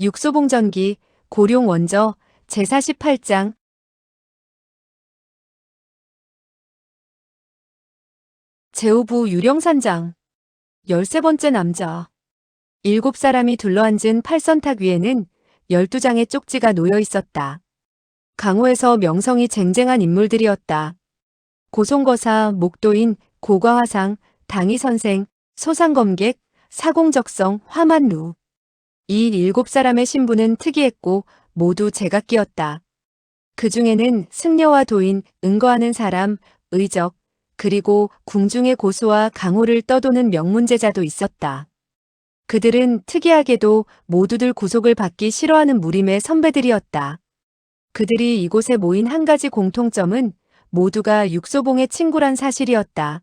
육소봉전기, 고룡원저, 제48장. 제후부 유령산장. 13번째 남자. 7사람이 둘러앉은 팔선탁 위에는 12장의 쪽지가 놓여 있었다. 강호에서 명성이 쟁쟁한 인물들이었다. 고송거사, 목도인, 고과화상, 당의선생, 소상검객, 사공적성, 화만루. 이 7사람의 신분은 특이했고 모두 제각기였다. 그 중에는 승려와 도인, 은거하는 사람, 의적, 그리고 궁중의 고수와 강호를 떠도는 명문제자도 있었다. 그들은 특이하게도 모두들 구속을 받기 싫어하는 무림의 선배들이었다. 그들이 이곳에 모인 한 가지 공통점은 모두가 육소봉의 친구란 사실이었다.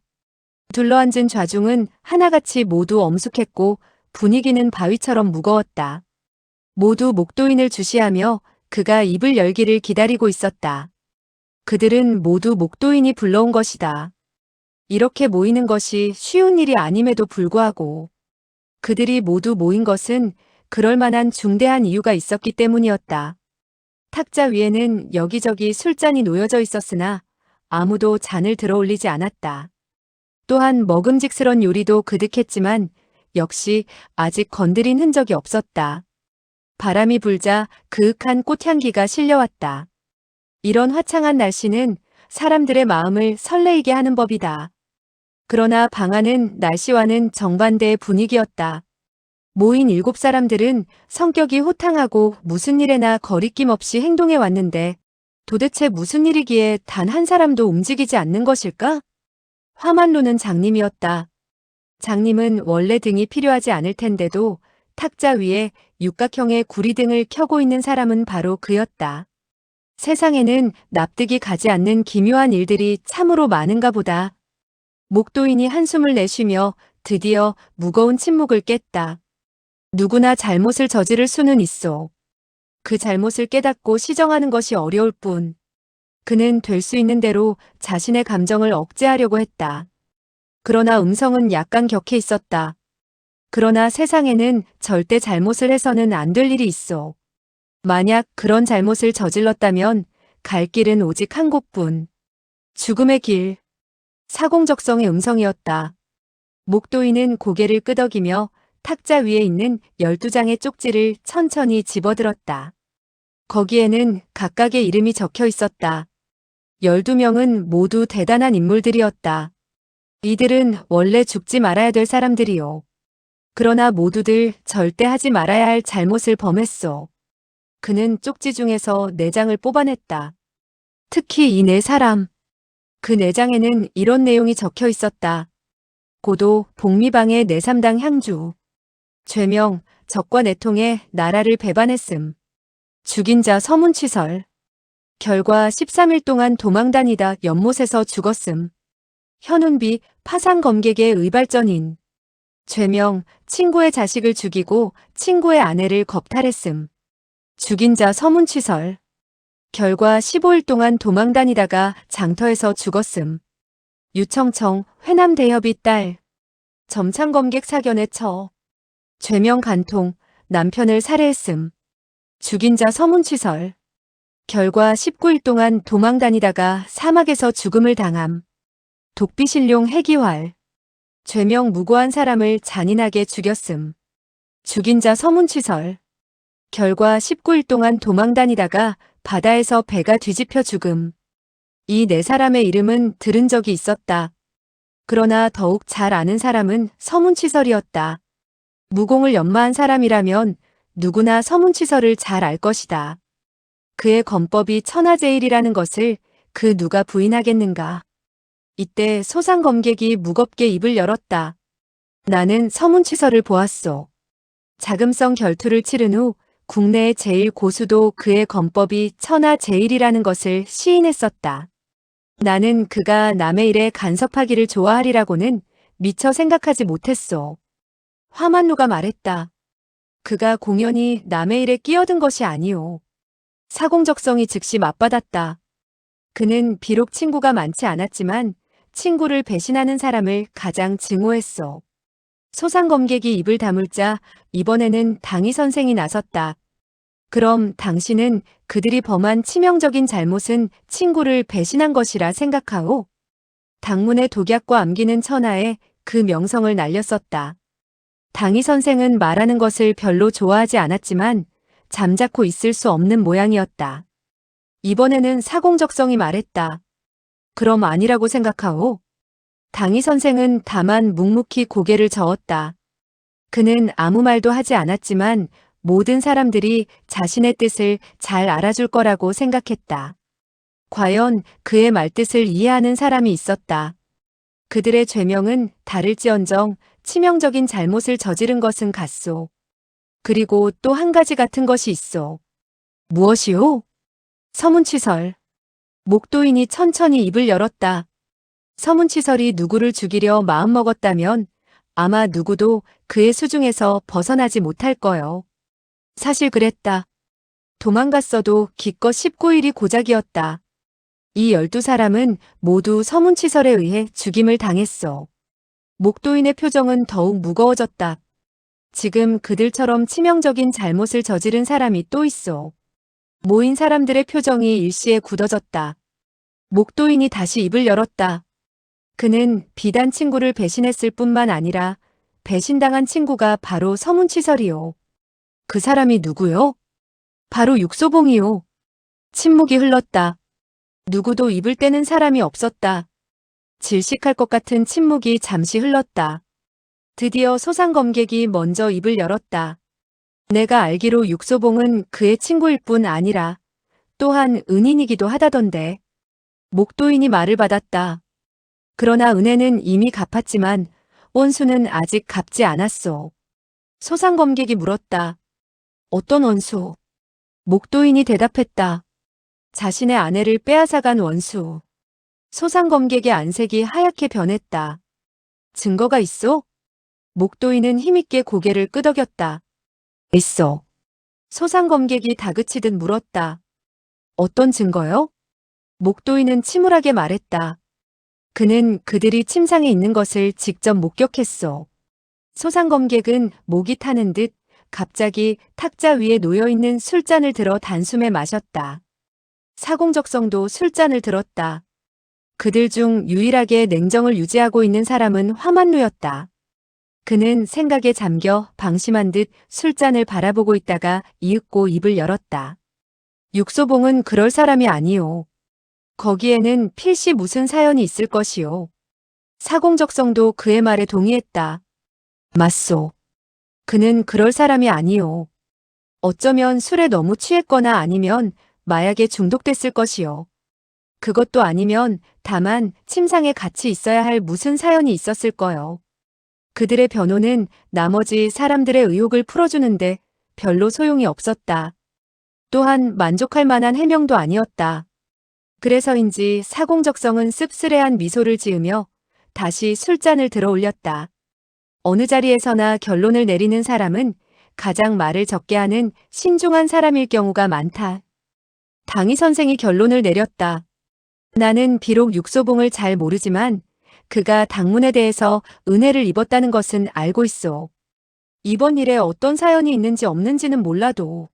둘러앉은 좌중은 하나같이 모두 엄숙했고 분위기는 바위처럼 무거웠다. 모두 목도인을 주시하며 그가 입을 열기를 기다리고 있었다. 그들은 모두 목도인이 불러온 것이다. 이렇게 모이는 것이 쉬운 일이 아님에도 불구하고 그들이 모두 모인 것은 그럴 만한 중대한 이유가 있었기 때문이었다. 탁자 위에는 여기저기 술잔이 놓여져 있었으나 아무도 잔을 들어 올리지 않았다. 또한 먹음직스런 요리도 그득했지만 역시 아직 건드린 흔적이 없었다. 바람이 불자 그윽한 꽃향기가 실려왔다. 이런 화창한 날씨는 사람들의 마음을 설레이게 하는 법이다. 그러나 방 안은 날씨와는 정반대의 분위기였다. 모인 7사람들은 성격이 호탕하고 무슨 일에나 거리낌 없이 행동해 왔는데 도대체 무슨 일이기에 단 한 사람도 움직이지 않는 것일까? 화만루는 장님이었다. 장님은 원래 등이 필요하지 않을 텐데도 탁자 위에 육각형의 구리등을 켜고 있는 사람은 바로 그였다. 세상에는 납득이 가지 않는 기묘한 일들이 참으로 많은가 보다. 목도인이 한숨을 내쉬며 드디어 무거운 침묵을 깼다. 누구나 잘못을 저지를 수는 있어. 그 잘못을 깨닫고 시정하는 것이 어려울 뿐. 그는 될 수 있는 대로 자신의 감정을 억제하려고 했다. 그러나 음성은 약간 격해 있었다. 그러나 세상에는 절대 잘못을 해서는 안 될 일이 있어. 만약 그런 잘못을 저질렀다면 갈 길은 오직 한 곳뿐. 죽음의 길. 사공적성의 음성이었다. 목도인은 고개를 끄덕이며 탁자 위에 있는 12장의 쪽지를 천천히 집어들었다. 거기에는 각각의 이름이 적혀 있었다. 12명은 모두 대단한 인물들이었다. 이들은 원래 죽지 말아야 될 사람들이요. 그러나 모두들 절대 하지 말아야 할 잘못을 범했어. 그는 쪽지 중에서 4장을 뽑아냈다. 특히 이 4사람. 그 4장에는 이런 내용이 적혀 있었다. 고도 복미방의 내삼당 향주. 죄명, 적과 내통해 나라를 배반했음. 죽인 자 서문치설. 결과 13일 동안 도망다니다 연못에서 죽었음. 현운비 파상검객의 의발전인. 죄명, 친구의 자식을 죽이고 친구의 아내를 겁탈했음. 죽인 자 서문치설. 결과 15일 동안 도망다니다가 장터에서 죽었음. 유청청 회남대협이 딸. 점창검객 사견에 처. 죄명 간통, 남편을 살해했음. 죽인 자 서문치설. 결과 19일 동안 도망다니다가 사막에서 죽음을 당함. 독비신룡 해기활. 죄명 무고한 사람을 잔인하게 죽였음. 죽인 자 서문치설. 결과 19일 동안 도망다니다가 바다에서 배가 뒤집혀 죽음. 이 4사람의 이름은 들은 적이 있었다. 그러나 더욱 잘 아는 사람은 서문치설이었다. 무공을 연마한 사람이라면 누구나 서문치설을 잘 알 것이다. 그의 건법이 천하제일이라는 것을 그 누가 부인하겠는가. 이때 소상검객이 무겁게 입을 열었다. 나는 서문치설을 보았소. 자금성 결투를 치른 후 국내의 제일 고수도 그의 건법이 천하제일이라는 것을 시인했었다. 나는 그가 남의 일에 간섭하기를 좋아하리라고는 미처 생각하지 못했소. 화만루가 말했다. 그가 공연히 남의 일에 끼어든 것이 아니오. 사공적성이 즉시 맞받았다. 그는 비록 친구가 많지 않았지만 친구를 배신하는 사람을 가장 증오했소. 소상검객이 입을 다물자 이번에는 당의선생이 나섰다. 그럼 당신은 그들이 범한 치명적인 잘못은 친구를 배신한 것이라 생각하오? 당문의 독약과 암기는 천하에 그 명성을 날렸었다. 당희 선생은 말하는 것을 별로 좋아하지 않았지만 잠자코 있을 수 없는 모양이었다. 이번에는 사공적성이 말했다. 그럼 아니라고 생각하오? 당희 선생은 다만 묵묵히 고개를 저었다. 그는 아무 말도 하지 않았지만 모든 사람들이 자신의 뜻을 잘 알아줄 거라고 생각했다. 과연 그의 말뜻을 이해하는 사람이 있었다. 그들의 죄명은 다를지언정 치명적인 잘못을 저지른 것은 같소. 그리고 또 한 가지 같은 것이 있소. 무엇이오? 서문치설. 목도인이 천천히 입을 열었다. 서문치설이 누구를 죽이려 마음먹었다면 아마 누구도 그의 수중에서 벗어나지 못할 거요. 사실 그랬다. 도망갔어도 기껏 19일이 고작이었다. 이 12사람은 모두 서문치설에 의해 죽임을 당했어. 목도인의 표정은 더욱 무거워졌다. 지금 그들처럼 치명적인 잘못을 저지른 사람이 또 있어. 모인 사람들의 표정이 일시에 굳어졌다. 목도인이 다시 입을 열었다. 그는 비단 친구를 배신했을 뿐만 아니라 배신당한 친구가 바로 서문치설이요. 그 사람이 누구요? 바로 육소봉이요. 침묵이 흘렀다. 누구도 입을 떼는 사람이 없었다. 질식할 것 같은 침묵이 잠시 흘렀다. 드디어 소상검객이 먼저 입을 열었다. 내가 알기로 육소봉은 그의 친구일 뿐 아니라 또한 은인이기도 하다던데. 목도인이 말을 받았다. 그러나 은혜는 이미 갚았지만 원수는 아직 갚지 않았소. 소상검객이 물었다. 어떤 원수? 목도인이 대답했다. 자신의 아내를 빼앗아간 원수. 소상검객의 안색이 하얗게 변했다. 증거가 있어? 목도인은 힘있게 고개를 끄덕였다. 있어. 소상검객이 다그치듯 물었다. 어떤 증거요? 목도인은 침울하게 말했다. 그는 그들이 침상에 있는 것을 직접 목격했어. 소상검객은 목이 타는 듯 갑자기 탁자 위에 놓여있는 술잔을 들어 단숨에 마셨다. 사공적성도 술잔을 들었다. 그들 중 유일하게 냉정을 유지하고 있는 사람은 화만루였다. 그는 생각에 잠겨 방심한 듯 술잔을 바라보고 있다가 이윽고 입을 열었다. 육소봉은 그럴 사람이 아니오. 거기에는 필시 무슨 사연이 있을 것이오. 사공적성도 그의 말에 동의했다. 맞소. 그는 그럴 사람이 아니오. 어쩌면 술에 너무 취했거나 아니면 마약에 중독됐을 것이오. 그것도 아니면 다만 침상에 같이 있어야 할 무슨 사연이 있었을 거요. 그들의 변호는 나머지 사람들의 의혹을 풀어주는데 별로 소용이 없었다. 또한 만족할 만한 해명도 아니었다. 그래서인지 사공적성은 씁쓸해한 미소를 지으며 다시 술잔을 들어 올렸다. 어느 자리에서나 결론을 내리는 사람은 가장 말을 적게 하는 신중한 사람일 경우가 많다. 당희 선생이 결론을 내렸다. 나는 비록 육소봉을 잘 모르지만 그가 당문에 대해서 은혜를 입었다는 것은 알고 있어. 이번 일에 어떤 사연이 있는지 없는지는 몰라도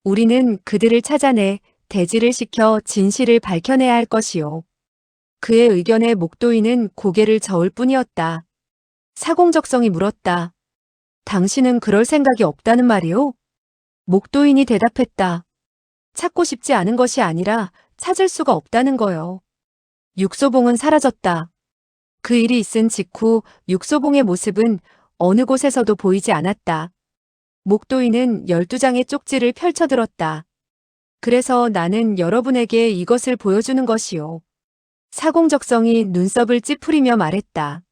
우리는 그들을 찾아내 대지를 시켜 진실을 밝혀내야 할 것이요. 그의 의견에 목도인은 고개를 저을 뿐이었다. 사공적성이 물었다. 당신은 그럴 생각이 없다는 말이오? 목도인이 대답했다. 찾고 싶지 않은 것이 아니라 찾을 수가 없다는 거요. 육소봉은 사라졌다. 그 일이 있은 직후 육소봉의 모습은 어느 곳에서도 보이지 않았다. 목도인은 12장의 쪽지를 펼쳐들었다. 그래서 나는 여러분에게 이것을 보여주는 것이요. 사공적성이 눈썹을 찌푸리며 말했다.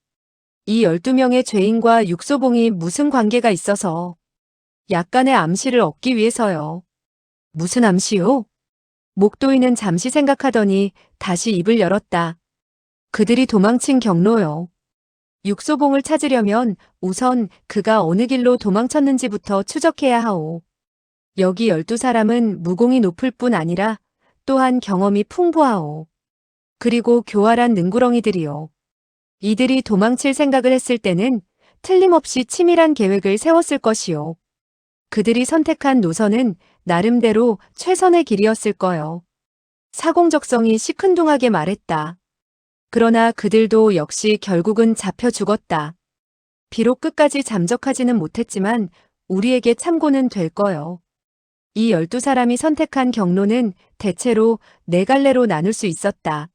이 12명의 죄인과 육소봉이 무슨 관계가 있어서 약간의 암시를 얻기 위해서요. 무슨 암시요? 목도인은 잠시 생각하더니 다시 입을 열었다. 그들이 도망친 경로요. 육소봉을 찾으려면 우선 그가 어느 길로 도망쳤는지부터 추적해야 하오. 여기 12사람은 무공이 높을 뿐 아니라 또한 경험이 풍부하오. 그리고 교활한 능구렁이들이요. 이들이 도망칠 생각을 했을 때는 틀림없이 치밀한 계획을 세웠을 것이요. 그들이 선택한 노선은 나름대로 최선의 길이었을 거요. 사공적성이 시큰둥하게 말했다. 그러나 그들도 역시 결국은 잡혀 죽었다. 비록 끝까지 잠적하지는 못했지만 우리에게 참고는 될 거요. 이 12사람이 선택한 경로는 대체로 네 갈래로 나눌 수 있었다.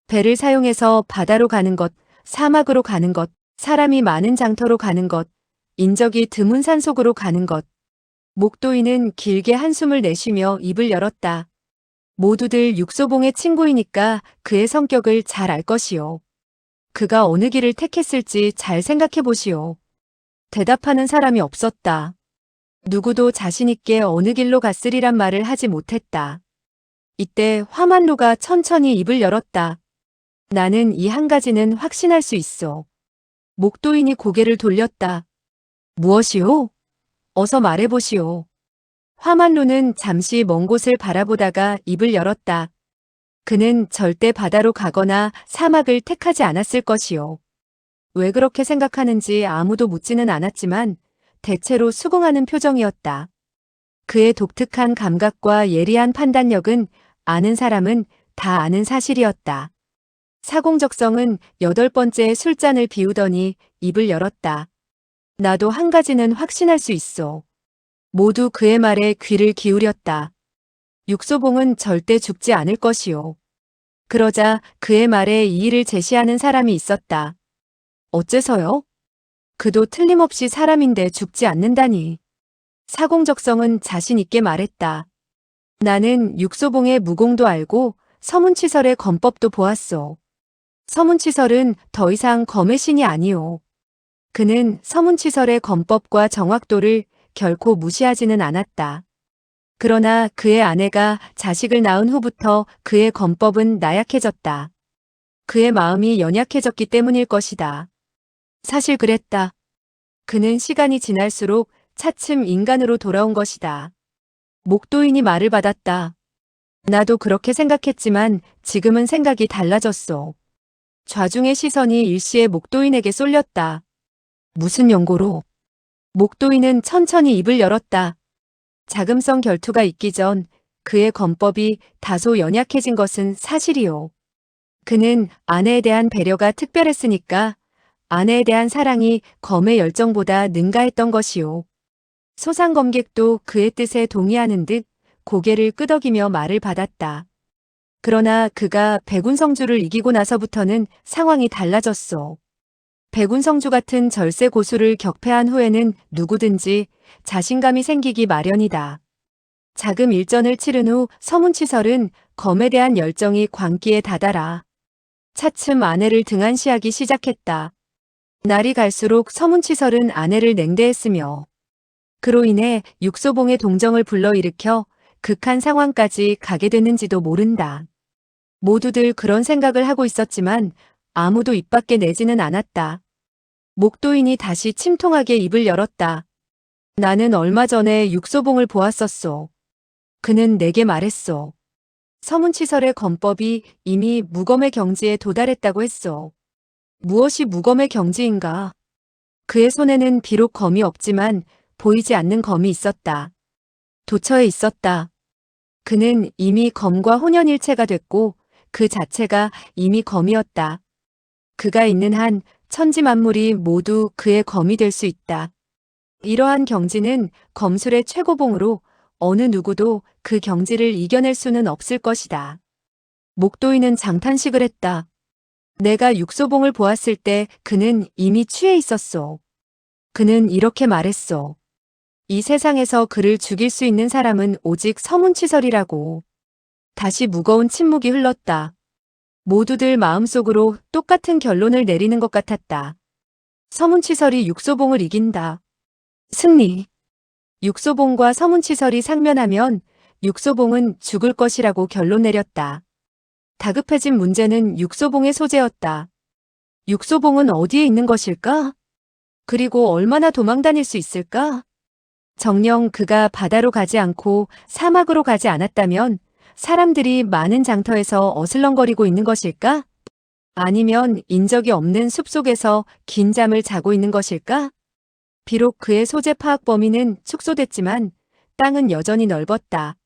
배를 사용해서 바다로 가는 것, 사막으로 가는 것, 사람이 많은 장터로 가는 것, 인적이 드문 산속으로 가는 것. 목도이는 길게 한숨을 내쉬며 입을 열었다. 모두들 육소봉의 친구이니까 그의 성격을 잘 알 것이요. 그가 어느 길을 택했을지 잘 생각해 보시오. 대답하는 사람이 없었다. 누구도 자신있게 어느 길로 갔으리란 말을 하지 못했다. 이때 화만루가 천천히 입을 열었다. 나는 이 한 가지는 확신할 수 있어. 목도인이 고개를 돌렸다. 무엇이오? 어서 말해보시오. 화만루는 잠시 먼 곳을 바라보다가 입을 열었다. 그는 절대 바다로 가거나 사막을 택하지 않았을 것이오. 왜 그렇게 생각하는지 아무도 묻지는 않았지만 대체로 수긍하는 표정이었다. 그의 독특한 감각과 예리한 판단력은 아는 사람은 다 아는 사실이었다. 사공적성은 8번째 술잔을 비우더니 입을 열었다. 나도 한 가지는 확신할 수 있어. 모두 그의 말에 귀를 기울였다. 육소봉은 절대 죽지 않을 것이오. 그러자 그의 말에 이의를 제시하는 사람이 있었다. 어째서요? 그도 틀림없이 사람인데 죽지 않는다니. 사공적성은 자신 있게 말했다. 나는 육소봉의 무공도 알고 서문치설의 검법도 보았소. 서문치설은 더 이상 검의 신이 아니오. 그는 서문치설의 검법과 정확도를 결코 무시하지는 않았다. 그러나 그의 아내가 자식을 낳은 후부터 그의 검법은 나약해졌다. 그의 마음이 연약해졌기 때문일 것이다. 사실 그랬다. 그는 시간이 지날수록 차츰 인간으로 돌아온 것이다. 목도인이 말을 받았다. 나도 그렇게 생각했지만 지금은 생각이 달라졌소. 좌중의 시선이 일시에 목도인에게 쏠렸다. 무슨 연고로? 목도인은 천천히 입을 열었다. 자금성 결투가 있기 전 그의 검법이 다소 연약해진 것은 사실이요. 그는 아내에 대한 배려가 특별했으니까 아내에 대한 사랑이 검의 열정보다 능가했던 것이요. 소상검객도 그의 뜻에 동의하는 듯 고개를 끄덕이며 말을 받았다. 그러나 그가 백운성주를 이기고 나서부터는 상황이 달라졌소. 백운성주 같은 절세 고수를 격패한 후에는 누구든지 자신감이 생기기 마련이다. 자금 일전을 치른 후 서문치설은 검에 대한 열정이 광기에 다다라 차츰 아내를 등한시하기 시작했다. 날이 갈수록 서문치설은 아내를 냉대했으며 그로 인해 육소봉의 동정을 불러일으켜 극한 상황까지 가게 됐는지도 모른다. 모두들 그런 생각을 하고 있었지만 아무도 입 밖에 내지는 않았다. 목도인이 다시 침통하게 입을 열었다. 나는 얼마 전에 육소봉을 보았었소. 그는 내게 말했소. 서문치설의 검법이 이미 무검의 경지에 도달했다고 했소. 무엇이 무검의 경지인가? 그의 손에는 비록 검이 없지만 보이지 않는 검이 있었다. 도처에 있었다. 그는 이미 검과 혼연일체가 됐고 그 자체가 이미 검이었다. 그가 있는 한 천지만물이 모두 그의 검이 될 수 있다. 이러한 경지는 검술의 최고봉으로 어느 누구도 그 경지를 이겨낼 수는 없을 것이다. 목도인은 장탄식을 했다. 내가 육소봉을 보았을 때 그는 이미 취해 있었소. 그는 이렇게 말했소. 이 세상에서 그를 죽일 수 있는 사람은 오직 서문치설이라고. 다시 무거운 침묵이 흘렀다. 모두들 마음속으로 똑같은 결론을 내리는 것 같았다. 서문치설이 육소봉을 이긴다. 승리. 육소봉과 서문치설이 상면하면 육소봉은 죽을 것이라고 결론 내렸다. 다급해진 문제는 육소봉의 소재였다. 육소봉은 어디에 있는 것일까? 그리고 얼마나 도망다닐 수 있을까? 정녕 그가 바다로 가지 않고 사막으로 가지 않았다면 사람들이 많은 장터에서 어슬렁거리고 있는 것일까? 아니면 인적이 없는 숲속에서 긴 잠을 자고 있는 것일까? 비록 그의 소재 파악 범위는 축소됐지만 땅은 여전히 넓었다.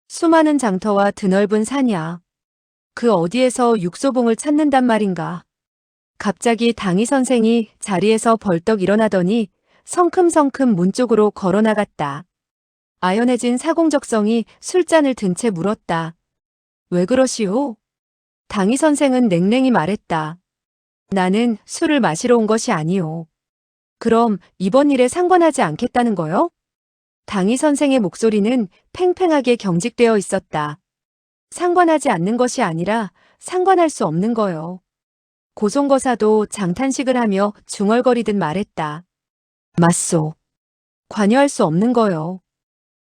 수많은 장터와 드넓은 산이야. 그 어디에서 육소봉을 찾는단 말인가. 갑자기 당의 선생이 자리에서 벌떡 일어나더니 성큼성큼 문 쪽으로 걸어나갔다. 아연해진 사공적성이 술잔을 든 채 물었다. 왜 그러시오? 당의 선생은 냉랭히 말했다. 나는 술을 마시러 온 것이 아니오. 그럼 이번 일에 상관하지 않겠다는 거요? 당의 선생의 목소리는 팽팽하게 경직되어 있었다. 상관하지 않는 것이 아니라 상관할 수 없는 거요. 고송거사도 장탄식을 하며 중얼거리듯 말했다. 맞소. 관여할 수 없는 거요.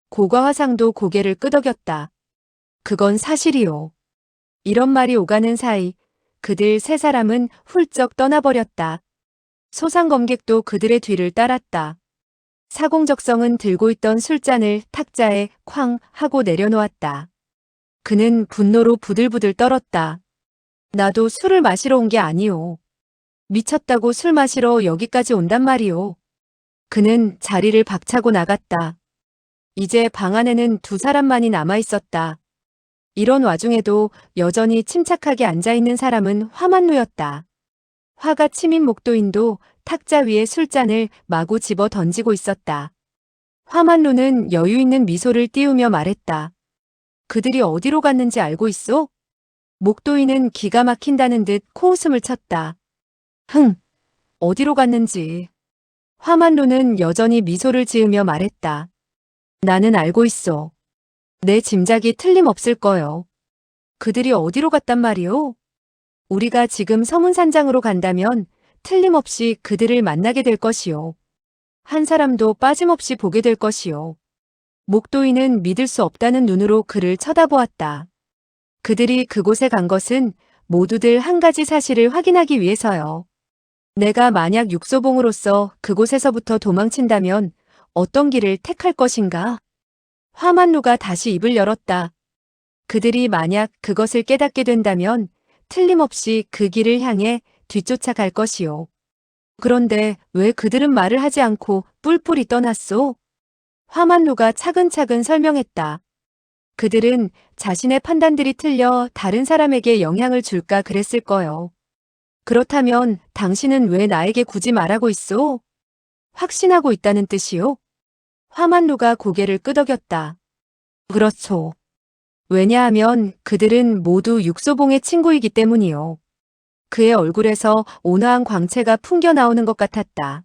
고과화상도 고개를 끄덕였다. 그건 사실이요. 이런 말이 오가는 사이 그들 세 사람은 훌쩍 떠나버렸다. 소상검객도 그들의 뒤를 따랐다. 사공적성은 들고 있던 술잔을 탁자에 쾅 하고 내려놓았다. 그는 분노로 부들부들 떨었다. 나도 술을 마시러 온 게 아니오. 미쳤다고 술 마시러 여기까지 온단 말이오. 그는 자리를 박차고 나갔다. 이제 방 안에는 두 사람만이 남아있었다. 이런 와중에도 여전히 침착하게 앉아있는 사람은 화만루였다. 화가 치민 목도인도 탁자 위에 술잔을 마구 집어 던지고 있었다. 화만루는 여유있는 미소를 띄우며 말했다. 그들이 어디로 갔는지 알고 있어? 목도인은 기가 막힌다는 듯 코웃음을 쳤다. 어디로 갔는지. 화만루는 여전히 미소를 지으며 말했다. 나는 알고 있어. 내 짐작이 틀림없을 거요. 그들이 어디로 갔단 말이오? 우리가 지금 서문산장으로 간다면 틀림없이 그들을 만나게 될 것이요. 한 사람도 빠짐없이 보게 될 것이요. 목도인은 믿을 수 없다는 눈으로 그를 쳐다보았다. 그들이 그곳에 간 것은 모두들 한 가지 사실을 확인하기 위해서요. 내가 만약 육소봉으로서 그곳에서부터 도망친다면 어떤 길을 택할 것인가? 화만루가 다시 입을 열었다. 그들이 만약 그것을 깨닫게 된다면 틀림없이 그 길을 향해 뒤쫓아 갈 것이요. 그런데 왜 그들은 말을 하지 않고 뿔뿔이 떠났소? 화만루가 차근차근 설명했다. 그들은 자신의 판단들이 틀려 다른 사람에게 영향을 줄까 그랬을 거요. 그렇다면 당신은 왜 나에게 굳이 말하고 있소? 확신하고 있다는 뜻이요? 화만루가 고개를 끄덕였다. 그렇소. 왜냐하면 그들은 모두 육소봉의 친구이기 때문이요. 그의 얼굴에서 온화한 광채가 풍겨 나오는 것 같았다.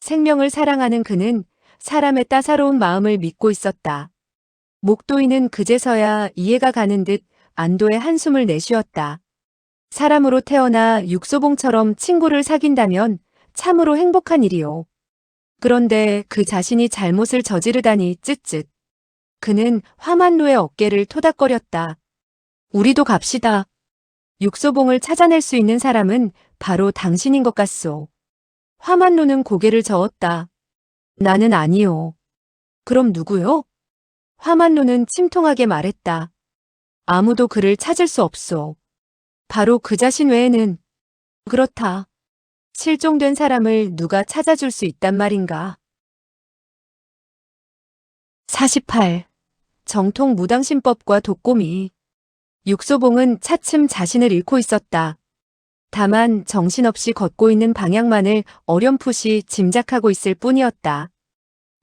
생명을 사랑하는 그는 사람의 따사로운 마음을 믿고 있었다. 목도인은 그제서야 이해가 가는 듯 안도의 한숨을 내쉬었다. 사람으로 태어나 육소봉처럼 친구를 사귄다면 참으로 행복한 일이요. 그런데 그 자신이 잘못을 저지르다니 쯧쯧. 그는 화만루의 어깨를 토닥거렸다. 우리도 갑시다. 육소봉을 찾아낼 수 있는 사람은 바로 당신인 것 같소. 화만루는 고개를 저었다. 나는 아니요. 그럼 누구요? 화만루는 침통하게 말했다. 아무도 그를 찾을 수 없소. 바로 그 자신 외에는. 그렇다. 실종된 사람을 누가 찾아줄 수 있단 말인가. 48. 정통 무당신법과 독고미. 육소봉은 차츰 자신을 잃고 있었다. 다만 정신없이 걷고 있는 방향만을 어렴풋이 짐작하고 있을 뿐이었다.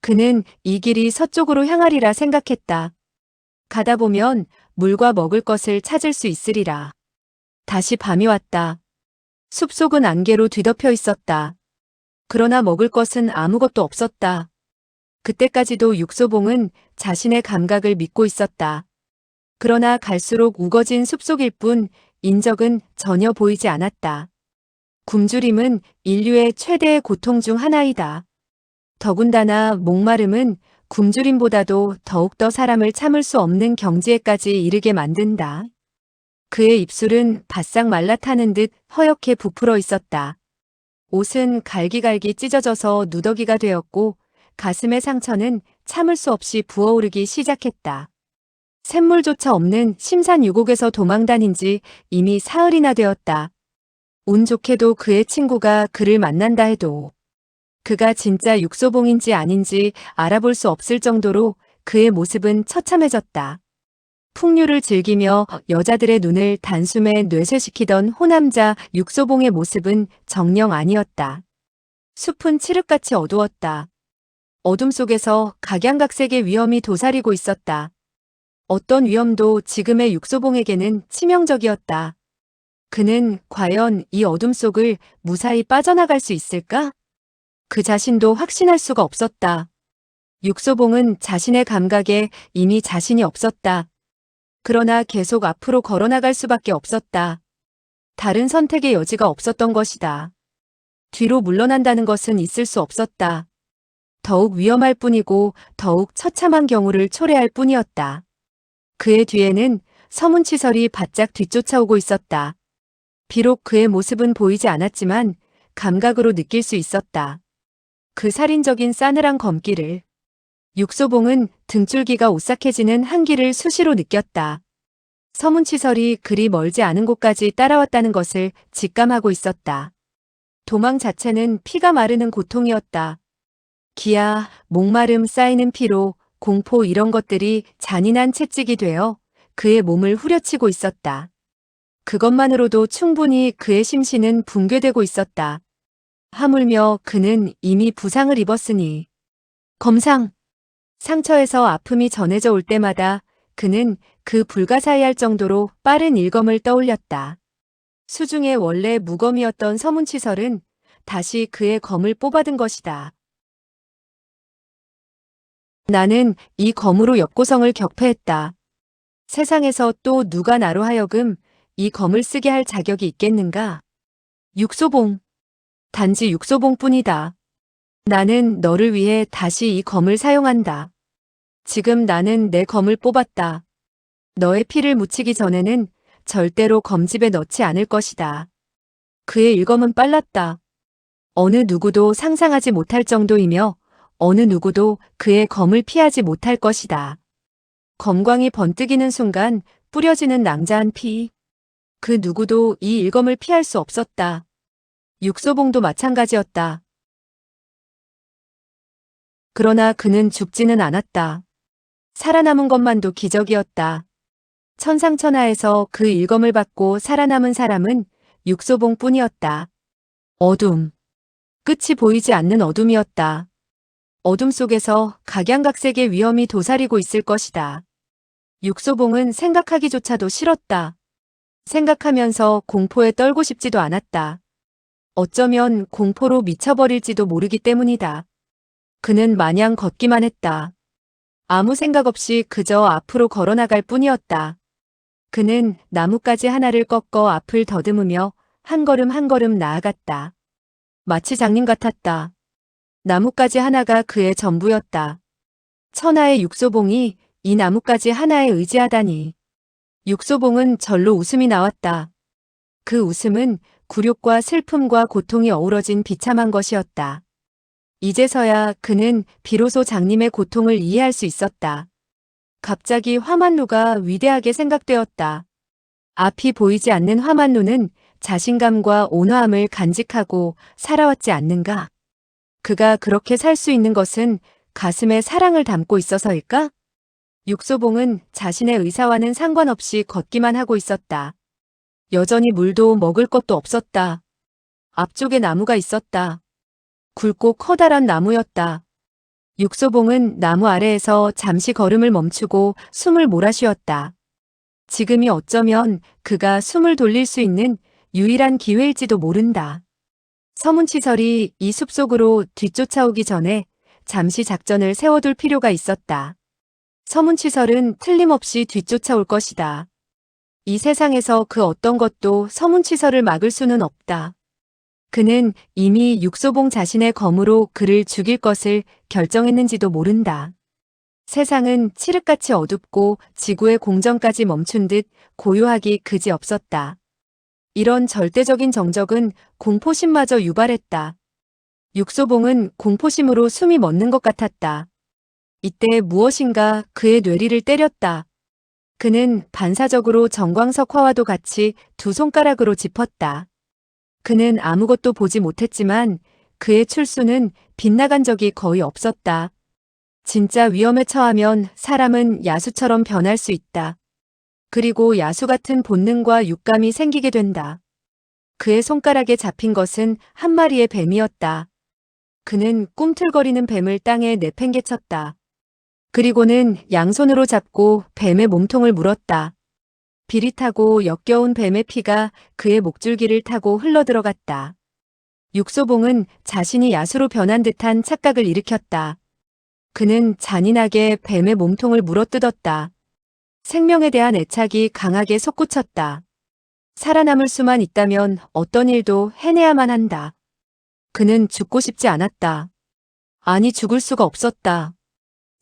그는 이 길이 서쪽으로 향하리라 생각했다. 가다 보면 물과 먹을 것을 찾을 수 있으리라. 다시 밤이 왔다. 숲속은 안개로 뒤덮여 있었다. 그러나 먹을 것은 아무것도 없었다. 그때까지도 육소봉은 자신의 감각을 믿고 있었다. 그러나 갈수록 우거진 숲속일 뿐 인적은 전혀 보이지 않았다. 굶주림은 인류의 최대의 고통 중 하나이다. 더군다나 목마름은 굶주림보다도 더욱더 사람을 참을 수 없는 경지에까지 이르게 만든다. 그의 입술은 바싹 말라타는 듯 허옇게 부풀어 있었다. 옷은 갈기갈기 찢어져서 누더기가 되었고 가슴의 상처는 참을 수 없이 부어오르기 시작했다. 샘물조차 없는 심산유곡에서 도망다닌 지 이미 사흘이나 되었다. 운 좋게도 그의 친구가 그를 만난다 해도 그가 진짜 육소봉인지 아닌지 알아볼 수 없을 정도로 그의 모습은 처참해졌다. 풍류를 즐기며 여자들의 눈을 단숨에 뇌쇠시키던 호남자 육소봉의 모습은 정녕 아니었다. 숲은 칠흑같이 어두웠다. 어둠 속에서 각양각색의 위험이 도사리고 있었다. 어떤 위험도 지금의 육소봉에게는 치명적이었다. 그는 과연 이 어둠 속을 무사히 빠져나갈 수 있을까? 그 자신도 확신할 수가 없었다. 육소봉은 자신의 감각에 이미 자신이 없었다. 그러나 계속 앞으로 걸어나갈 수밖에 없었다. 다른 선택의 여지가 없었던 것이다. 뒤로 물러난다는 것은 있을 수 없었다. 더욱 위험할 뿐이고 더욱 처참한 경우를 초래할 뿐이었다. 그의 뒤에는 서문치설이 바짝 뒤쫓아오고 있었다. 비록 그의 모습은 보이지 않았지만 감각으로 느낄 수 있었다. 그 살인적인 싸늘한 검기를. 육소봉은 등줄기가 오싹해지는 한기를 수시로 느꼈다. 서문치설이 그리 멀지 않은 곳까지 따라왔다는 것을 직감하고 있었다. 도망 자체는 피가 마르는 고통이었다. 기아, 목마름, 쌓이는 피로, 공포 이런 것들이 잔인한 채찍이 되어 그의 몸을 후려치고 있었다. 그것만으로도 충분히 그의 심신은 붕괴되고 있었다. 하물며 그는 이미 부상을 입었으니. 검상. 상처에서 아픔이 전해져 올 때마다 그는 그 불가사의할 정도로 빠른 일검을 떠올렸다. 수중에 원래 무검이었던 서문치설은 다시 그의 검을 뽑아든 것이다. 나는 이 검으로 역고성을 격패했다. 세상에서 또 누가 나로 하여금 이 검을 쓰게 할 자격이 있겠는가? 육소봉. 단지 육소봉뿐이다. 나는 너를 위해 다시 이 검을 사용한다. 지금 나는 내 검을 뽑았다. 너의 피를 묻히기 전에는 절대로 검집에 넣지 않을 것이다. 그의 일검은 빨랐다. 어느 누구도 상상하지 못할 정도이며 어느 누구도 그의 검을 피하지 못할 것이다. 검광이 번뜩이는 순간 뿌려지는 낭자한 피. 그 누구도 이 일검을 피할 수 없었다. 육소봉도 마찬가지였다. 그러나 그는 죽지는 않았다. 살아남은 것만도 기적이었다. 천상천하에서 그 일검을 받고 살아남은 사람은 육소봉뿐이었다. 어둠. 끝이 보이지 않는 어둠이었다. 어둠 속에서 각양각색의 위험이 도사리고 있을 것이다. 육소봉은 생각하기조차도 싫었다. 생각하면서 공포에 떨고 싶지도 않았다. 어쩌면 공포로 미쳐버릴지도 모르기 때문이다. 그는 마냥 걷기만 했다. 아무 생각 없이 그저 앞으로 걸어나갈 뿐이었다. 그는 나뭇가지 하나를 꺾어 앞을 더듬으며 한 걸음 한 걸음 나아갔다. 마치 장님 같았다. 나뭇가지 하나가 그의 전부였다. 천하의 육소봉이 이 나뭇가지 하나에 의지하다니. 육소봉은 절로 웃음이 나왔다. 그 웃음은 굴욕과 슬픔과 고통이 어우러진 비참한 것이었다. 이제서야 그는 비로소 장님의 고통을 이해할 수 있었다. 갑자기 화만루가 위대하게 생각되었다. 앞이 보이지 않는 화만루는 자신감과 온화함을 간직하고 살아왔지 않는가? 그가 그렇게 살 수 있는 것은 가슴에 사랑을 담고 있어서일까? 육소봉은 자신의 의사와는 상관없이 걷기만 하고 있었다. 여전히 물도 먹을 것도 없었다. 앞쪽에 나무가 있었다. 굵고 커다란 나무였다. 육소봉은 나무 아래에서 잠시 걸음을 멈추고 숨을 몰아쉬었다. 지금이 어쩌면 그가 숨을 돌릴 수 있는 유일한 기회일지도 모른다. 서문치설이 이 숲속으로 뒤쫓아오기 전에 잠시 작전을 세워둘 필요가 있었다. 서문치설은 틀림없이 뒤쫓아올 것이다. 이 세상에서 그 어떤 것도 서문치설을 막을 수는 없다. 그는 이미 육소봉 자신의 검으로 그를 죽일 것을 결정했는지도 모른다. 세상은 칠흑같이 어둡고 지구의 공전까지 멈춘 듯 고요하기 그지없었다. 이런 절대적인 정적은 공포심마저 유발했다. 육소봉은 공포심으로 숨이 멎는 것 같았다. 이때 무엇인가 그의 뇌리를 때렸다. 그는 반사적으로 정광석화와도 같이 두 손가락으로 짚었다. 그는 아무것도 보지 못했지만 그의 출수는 빗나간 적이 거의 없었다. 진짜 위험에 처하면 사람은 야수처럼 변할 수 있다. 그리고 야수 같은 본능과 육감이 생기게 된다. 그의 손가락에 잡힌 것은 한 마리의 뱀이었다. 그는 꿈틀거리는 뱀을 땅에 내팽개쳤다. 그리고는 양손으로 잡고 뱀의 몸통을 물었다. 비릿하고 역겨운 뱀의 피가 그의 목줄기를 타고 흘러들어갔다. 육소봉은 자신이 야수로 변한 듯한 착각을 일으켰다. 그는 잔인하게 뱀의 몸통을 물어뜯었다. 생명에 대한 애착이 강하게 솟구쳤다. 살아남을 수만 있다면 어떤 일도 해내야만 한다. 그는 죽고 싶지 않았다. 아니, 죽을 수가 없었다.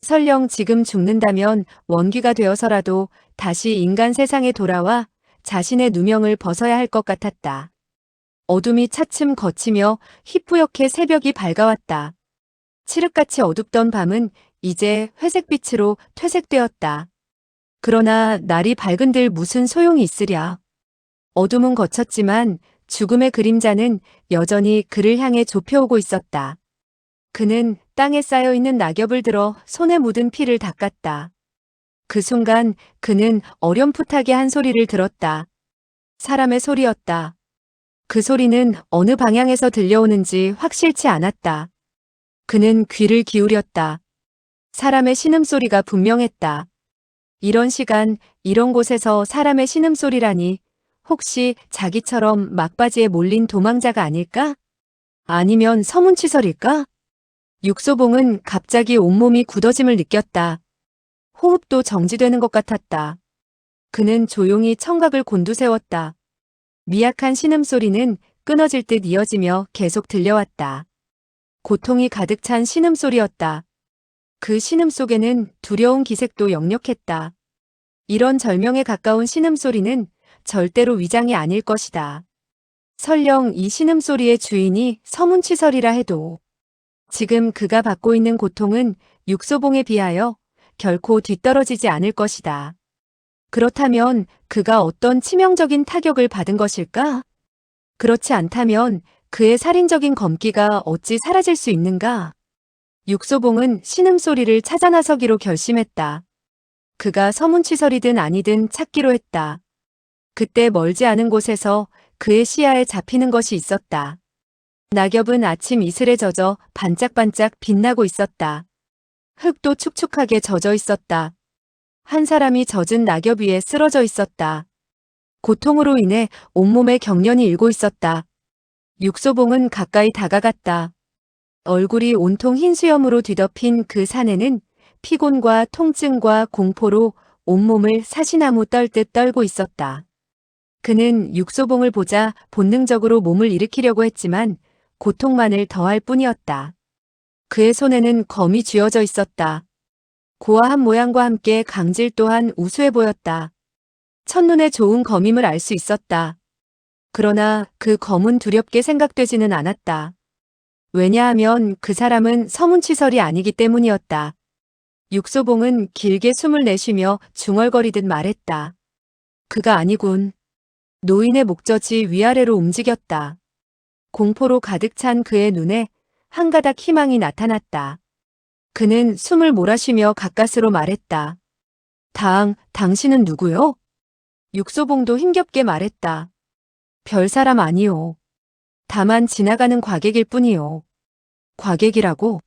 설령 지금 죽는다면 원귀가 되어서라도 다시 인간 세상에 돌아와 자신의 누명을 벗어야 할 것 같았다. 어둠이 차츰 걷히며 희뿌옇게 새벽이 밝아왔다. 칠흑같이 어둡던 밤은 이제 회색빛으로 퇴색되었다. 그러나 날이 밝은들 무슨 소용이 있으랴. 어둠은 거쳤지만 죽음의 그림자는 여전히 그를 향해 좁혀오고 있었다. 그는 땅에 쌓여있는 낙엽을 들어 손에 묻은 피를 닦았다. 그 순간 그는 어렴풋하게 한 소리를 들었다. 사람의 소리였다. 그 소리는 어느 방향에서 들려오는지 확실치 않았다. 그는 귀를 기울였다. 사람의 신음소리가 분명했다. 이런 시간, 이런 곳에서 사람의 신음소리라니 혹시 자기처럼 막바지에 몰린 도망자가 아닐까? 아니면 서문치설일까? 육소봉은 갑자기 온몸이 굳어짐을 느꼈다. 호흡도 정지되는 것 같았다. 그는 조용히 청각을 곤두세웠다. 미약한 신음소리는 끊어질 듯 이어지며 계속 들려왔다. 고통이 가득 찬 신음소리였다. 그 신음 속에는 두려운 기색도 역력했다. 이런 절명에 가까운 신음소리는 절대로 위장이 아닐 것이다. 설령 이 신음소리의 주인이 서문치설이라 해도 지금 그가 받고 있는 고통은 육소봉에 비하여 결코 뒤떨어지지 않을 것이다. 그렇다면 그가 어떤 치명적인 타격을 받은 것일까? 그렇지 않다면 그의 살인적인 검기가 어찌 사라질 수 있는가? 육소봉은 신음소리를 찾아 나서기로 결심했다. 그가 서문치설이든 아니든 찾기로 했다. 그때 멀지 않은 곳에서 그의 시야에 잡히는 것이 있었다. 낙엽은 아침 이슬에 젖어 반짝반짝 빛나고 있었다. 흙도 축축하게 젖어 있었다. 한 사람이 젖은 낙엽 위에 쓰러져 있었다. 고통으로 인해 온몸에 경련이 일고 있었다. 육소봉은 가까이 다가갔다. 얼굴이 온통 흰 수염으로 뒤덮인 그 사내는 피곤과 통증과 공포로 온몸을 사시나무 떨듯 떨고 있었다. 그는 육소봉을 보자 본능적으로 몸을 일으키려고 했지만 고통만을 더할 뿐이었다. 그의 손에는 검이 쥐어져 있었다. 고아한 모양과 함께 강질 또한 우수해 보였다. 첫눈에 좋은 검임을 알 수 있었다. 그러나 그 검은 두렵게 생각되지는 않았다. 왜냐하면 그 사람은 서문치설이 아니기 때문이었다. 육소봉은 길게 숨을 내쉬며 중얼거리듯 말했다. 그가 아니군. 노인의 목젖이 위아래로 움직였다. 공포로 가득 찬 그의 눈에 한 가닥 희망이 나타났다. 그는 숨을 몰아쉬며 가까스로 말했다. 당신은 누구요? 육소봉도 힘겹게 말했다. 별 사람 아니요. 다만 지나가는 과객일 뿐이요. 과객이라고?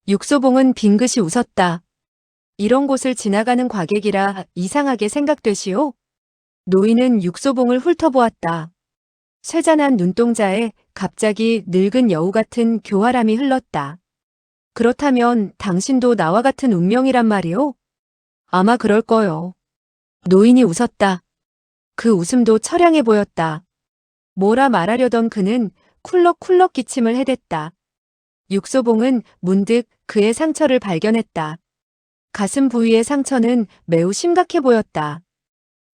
육소봉은 빙긋이 웃었다. 이런 곳을 지나가는 과객이라 이상하게 생각되시오? 노인은 육소봉을 훑어보았다. 쇠잔한 눈동자에 갑자기 늙은 여우 같은 교활함이 흘렀다. 그렇다면 당신도 나와 같은 운명이란 말이오? 아마 그럴 거요. 노인이 웃었다. 그 웃음도 처량해 보였다. 뭐라 말하려던 그는 쿨럭쿨럭 기침을 해댔다. 육소봉은 문득 그의 상처를 발견했다. 가슴 부위의 상처는 매우 심각해 보였다.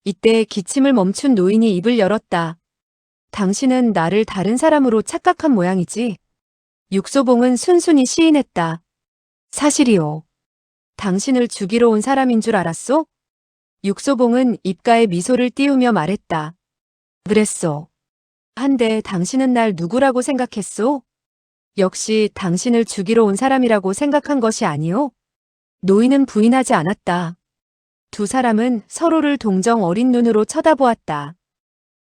이때 기침을 멈춘 노인이 입을 열었다. 당신은 나를 다른 사람으로 착각한 모양이지? 육소봉은 순순히 시인했다. 사실이요. 당신을 죽이러 온 사람인 줄 알았소? 육소봉은 입가에 미소를 띄우며 말했다. 그랬소. 한데 당신은 날 누구라고 생각했소? 역시 당신을 죽이러 온 사람이라고 생각한 것이 아니오? 노인은 부인하지 않았다. 두 사람은 서로를 동정 어린 눈으로 쳐다보았다.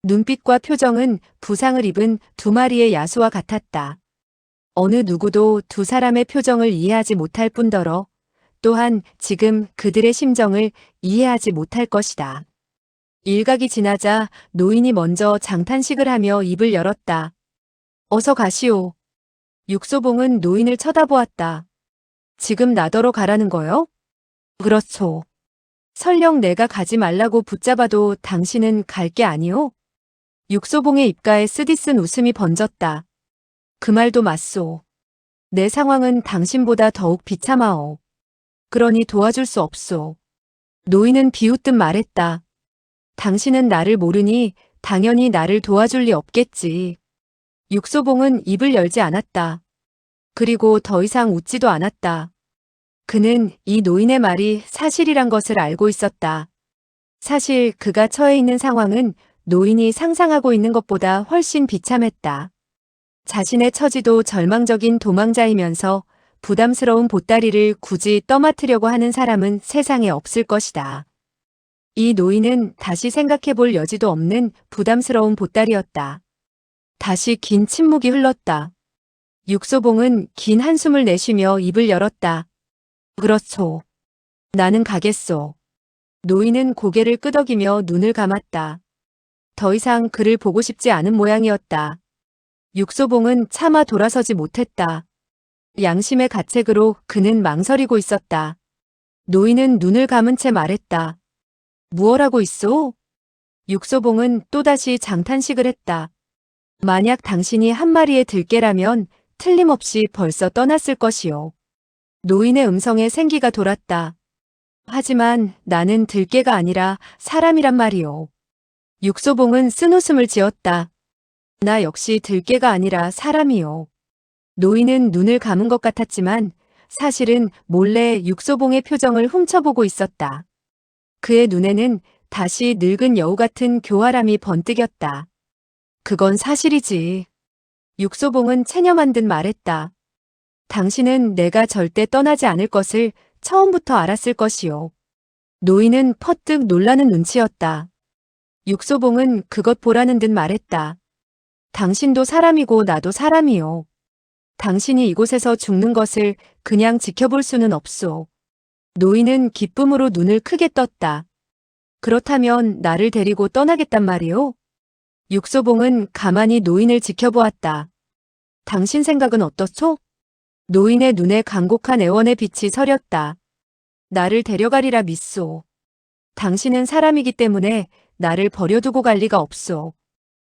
눈빛과 표정은 부상을 입은 두 마리의 야수와 같았다. 어느 누구도 두 사람의 표정을 이해하지 못할 뿐더러 또한 지금 그들의 심정을 이해하지 못할 것이다. 일각이 지나자 노인이 먼저 장탄식을 하며 입을 열었다. 어서 가시오. 육소봉은 노인을 쳐다보았다. 지금 나더러 가라는 거요? 그렇소. 설령 내가 가지 말라고 붙잡아도 당신은 갈 게 아니오? 육소봉의 입가에 쓰디쓴 웃음이 번졌다. 그 말도 맞소. 내 상황은 당신보다 더욱 비참하오. 그러니 도와줄 수 없소. 노인은 비웃듯 말했다. 당신은 나를 모르니 당연히 나를 도와줄 리 없겠지. 육소봉은 입을 열지 않았다. 그리고 더 이상 웃지도 않았다. 그는 이 노인의 말이 사실이란 것을 알고 있었다. 사실 그가 처해 있는 상황은 노인이 상상하고 있는 것보다 훨씬 비참했다. 자신의 처지도 절망적인 도망자이면서 부담스러운 보따리를 굳이 떠맡으려고 하는 사람은 세상에 없을 것이다. 이 노인은 다시 생각해 볼 여지도 없는 부담스러운 보따리였다. 다시 긴 침묵이 흘렀다. 육소봉은 긴 한숨을 내쉬며 입을 열었다. 그렇소. 나는 가겠소. 노인은 고개를 끄덕이며 눈을 감았다. 더 이상 그를 보고 싶지 않은 모양이었다. 육소봉은 차마 돌아서지 못했다. 양심의 가책으로 그는 망설이고 있었다. 노인은 눈을 감은 채 말했다. 무얼 하고 있소? 육소봉은 또다시 장탄식을 했다. 만약 당신이 한 마리의 들깨라면 틀림없이 벌써 떠났을 것이오. 노인의 음성에 생기가 돌았다. 하지만 나는 들깨가 아니라 사람이란 말이오. 육소봉은 쓴웃음을 지었다. 나 역시 들깨가 아니라 사람이오. 노인은 눈을 감은 것 같았지만 사실은 몰래 육소봉의 표정을 훔쳐보고 있었다. 그의 눈에는 다시 늙은 여우 같은 교활함이 번뜩였다. 그건 사실이지. 육소봉은 체념한 듯 말했다. 당신은 내가 절대 떠나지 않을 것을 처음부터 알았을 것이오. 노인은 퍼뜩 놀라는 눈치였다. 육소봉은 그것 보라는 듯 말했다. 당신도 사람이고 나도 사람이오. 당신이 이곳에서 죽는 것을 그냥 지켜볼 수는 없소. 노인은 기쁨으로 눈을 크게 떴다. 그렇다면 나를 데리고 떠나겠단 말이오? 육소봉은 가만히 노인을 지켜보았다. 당신 생각은 어떻소? 노인의 눈에 간곡한 애원의 빛이 서렸다. 나를 데려가리라 믿소. 당신은 사람이기 때문에 나를 버려두고 갈 리가 없소.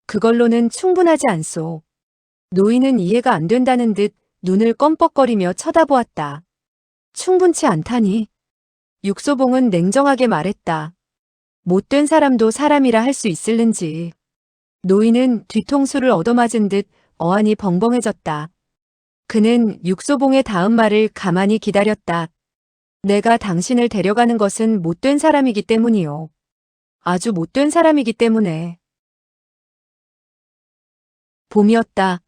그걸로는 충분하지 않소. 노인은 이해가 안 된다는 듯 눈을 껌뻑거리며 쳐다보았다. 충분치 않다니. 육소봉은 냉정하게 말했다. 못된 사람도 사람이라 할 수 있을는지. 노인은 뒤통수를 얻어맞은 듯 어안이 벙벙해졌다. 그는 육소봉의 다음 말을 가만히 기다렸다. 내가 당신을 데려가는 것은 못된 사람이기 때문이요. 아주 못된 사람이기 때문에. 봄이었다.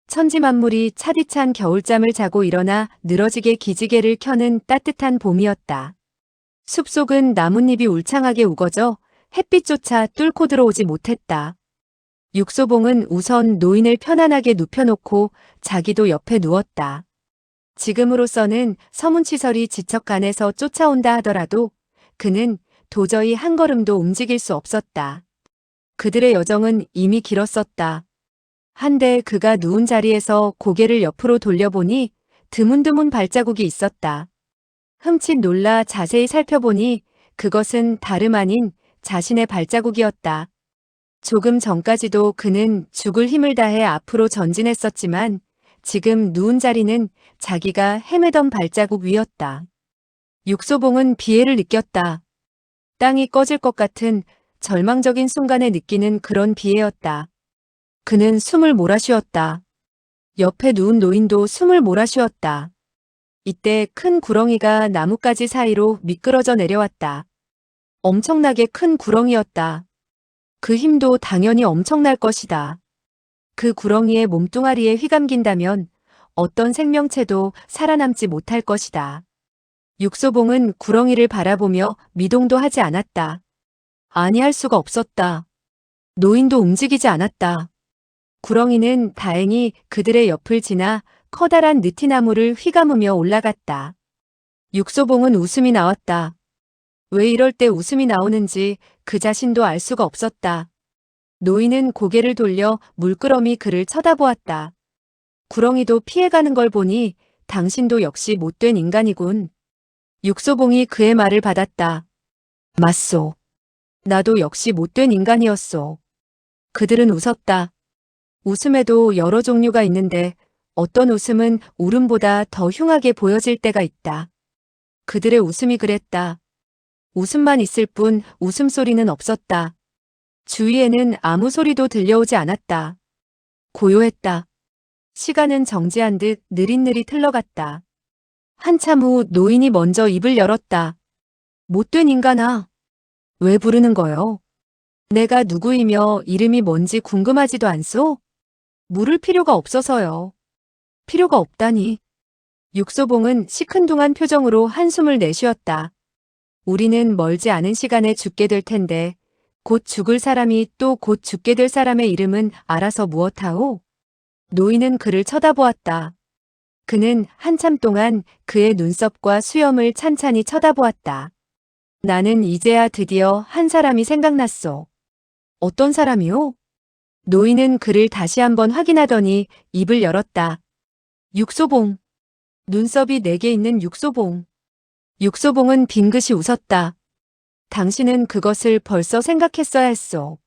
천지만물이 차디찬 겨울잠을 자고 일어나 늘어지게 기지개를 켜는 따뜻한 봄이었다. 숲속은 나뭇잎이 울창하게 우거져 햇빛조차 뚫고 들어오지 못했다. 육소봉은 우선 노인을 편안하게 눕혀놓고 자기도 옆에 누웠다. 지금으로서는 서문치설이 지척간에서 쫓아온다 하더라도 그는 도저히 한 걸음도 움직일 수 없었다. 그들의 여정은 이미 길었었다. 한데 그가 누운 자리에서 고개를 옆으로 돌려보니 드문드문 발자국이 있었다. 흠칫 놀라 자세히 살펴보니 그것은 다름 아닌 자신의 발자국이었다. 조금 전까지도 그는 죽을 힘을 다해 앞으로 전진했었지만 지금 누운 자리는 자기가 헤매던 발자국 위였다. 육소봉은 비애를 느꼈다. 땅이 꺼질 것 같은 절망적인 순간에 느끼는 그런 비애였다. 그는 숨을 몰아쉬었다. 옆에 누운 노인도 숨을 몰아쉬었다. 이때 큰 구렁이가 나뭇가지 사이로 미끄러져 내려왔다. 엄청나게 큰 구렁이였다. 그 힘도 당연히 엄청날 것이다. 그 구렁이의 몸뚱아리에 휘감긴다면 어떤 생명체도 살아남지 못할 것이다. 육소봉은 구렁이를 바라보며 미동도 하지 않았다. 아니 할 수가 없었다. 노인도 움직이지 않았다. 구렁이는 다행히 그들의 옆을 지나 커다란 느티나무를 휘감으며 올라갔다. 육소봉은 웃음이 나왔다. 왜 이럴 때 웃음이 나오는지 그 자신도 알 수가 없었다. 노인은 고개를 돌려 물끄러미 그를 쳐다보았다. 구렁이도 피해가는 걸 보니 당신도 역시 못된 인간이군. 육소봉이 그의 말을 받았다. 맞소. 나도 역시 못된 인간이었소. 그들은 웃었다. 웃음에도 여러 종류가 있는데 어떤 웃음은 울음보다 더 흉하게 보여질 때가 있다. 그들의 웃음이 그랬다. 웃음만 있을 뿐 웃음소리는 없었다. 주위에는 아무 소리도 들려오지 않았다. 고요했다. 시간은 정지한 듯 느릿느릿 흘러갔다. 한참 후 노인이 먼저 입을 열었다. 못된 인간아. 왜 부르는 거요? 내가 누구이며 이름이 뭔지 궁금하지도 않소? 물을 필요가 없어서요. 필요가 없다니. 육소봉은 시큰둥한 표정으로 한숨을 내쉬었다. 우리는 멀지 않은 시간에 죽게 될 텐데 곧 죽을 사람이 또 곧 죽게 될 사람의 이름은 알아서 무엇하오? 노인은 그를 쳐다보았다. 그는 한참 동안 그의 눈썹과 수염을 찬찬히 쳐다보았다. 나는 이제야 드디어 한 사람이 생각났소. 어떤 사람이요? 노인은 그를 다시 한번 확인하더니 입을 열었다. 육소봉. 눈썹이 4개 있는 육소봉. 육소봉은 빙긋이 웃었다. 당신은 그것을 벌써 생각했어야 했소.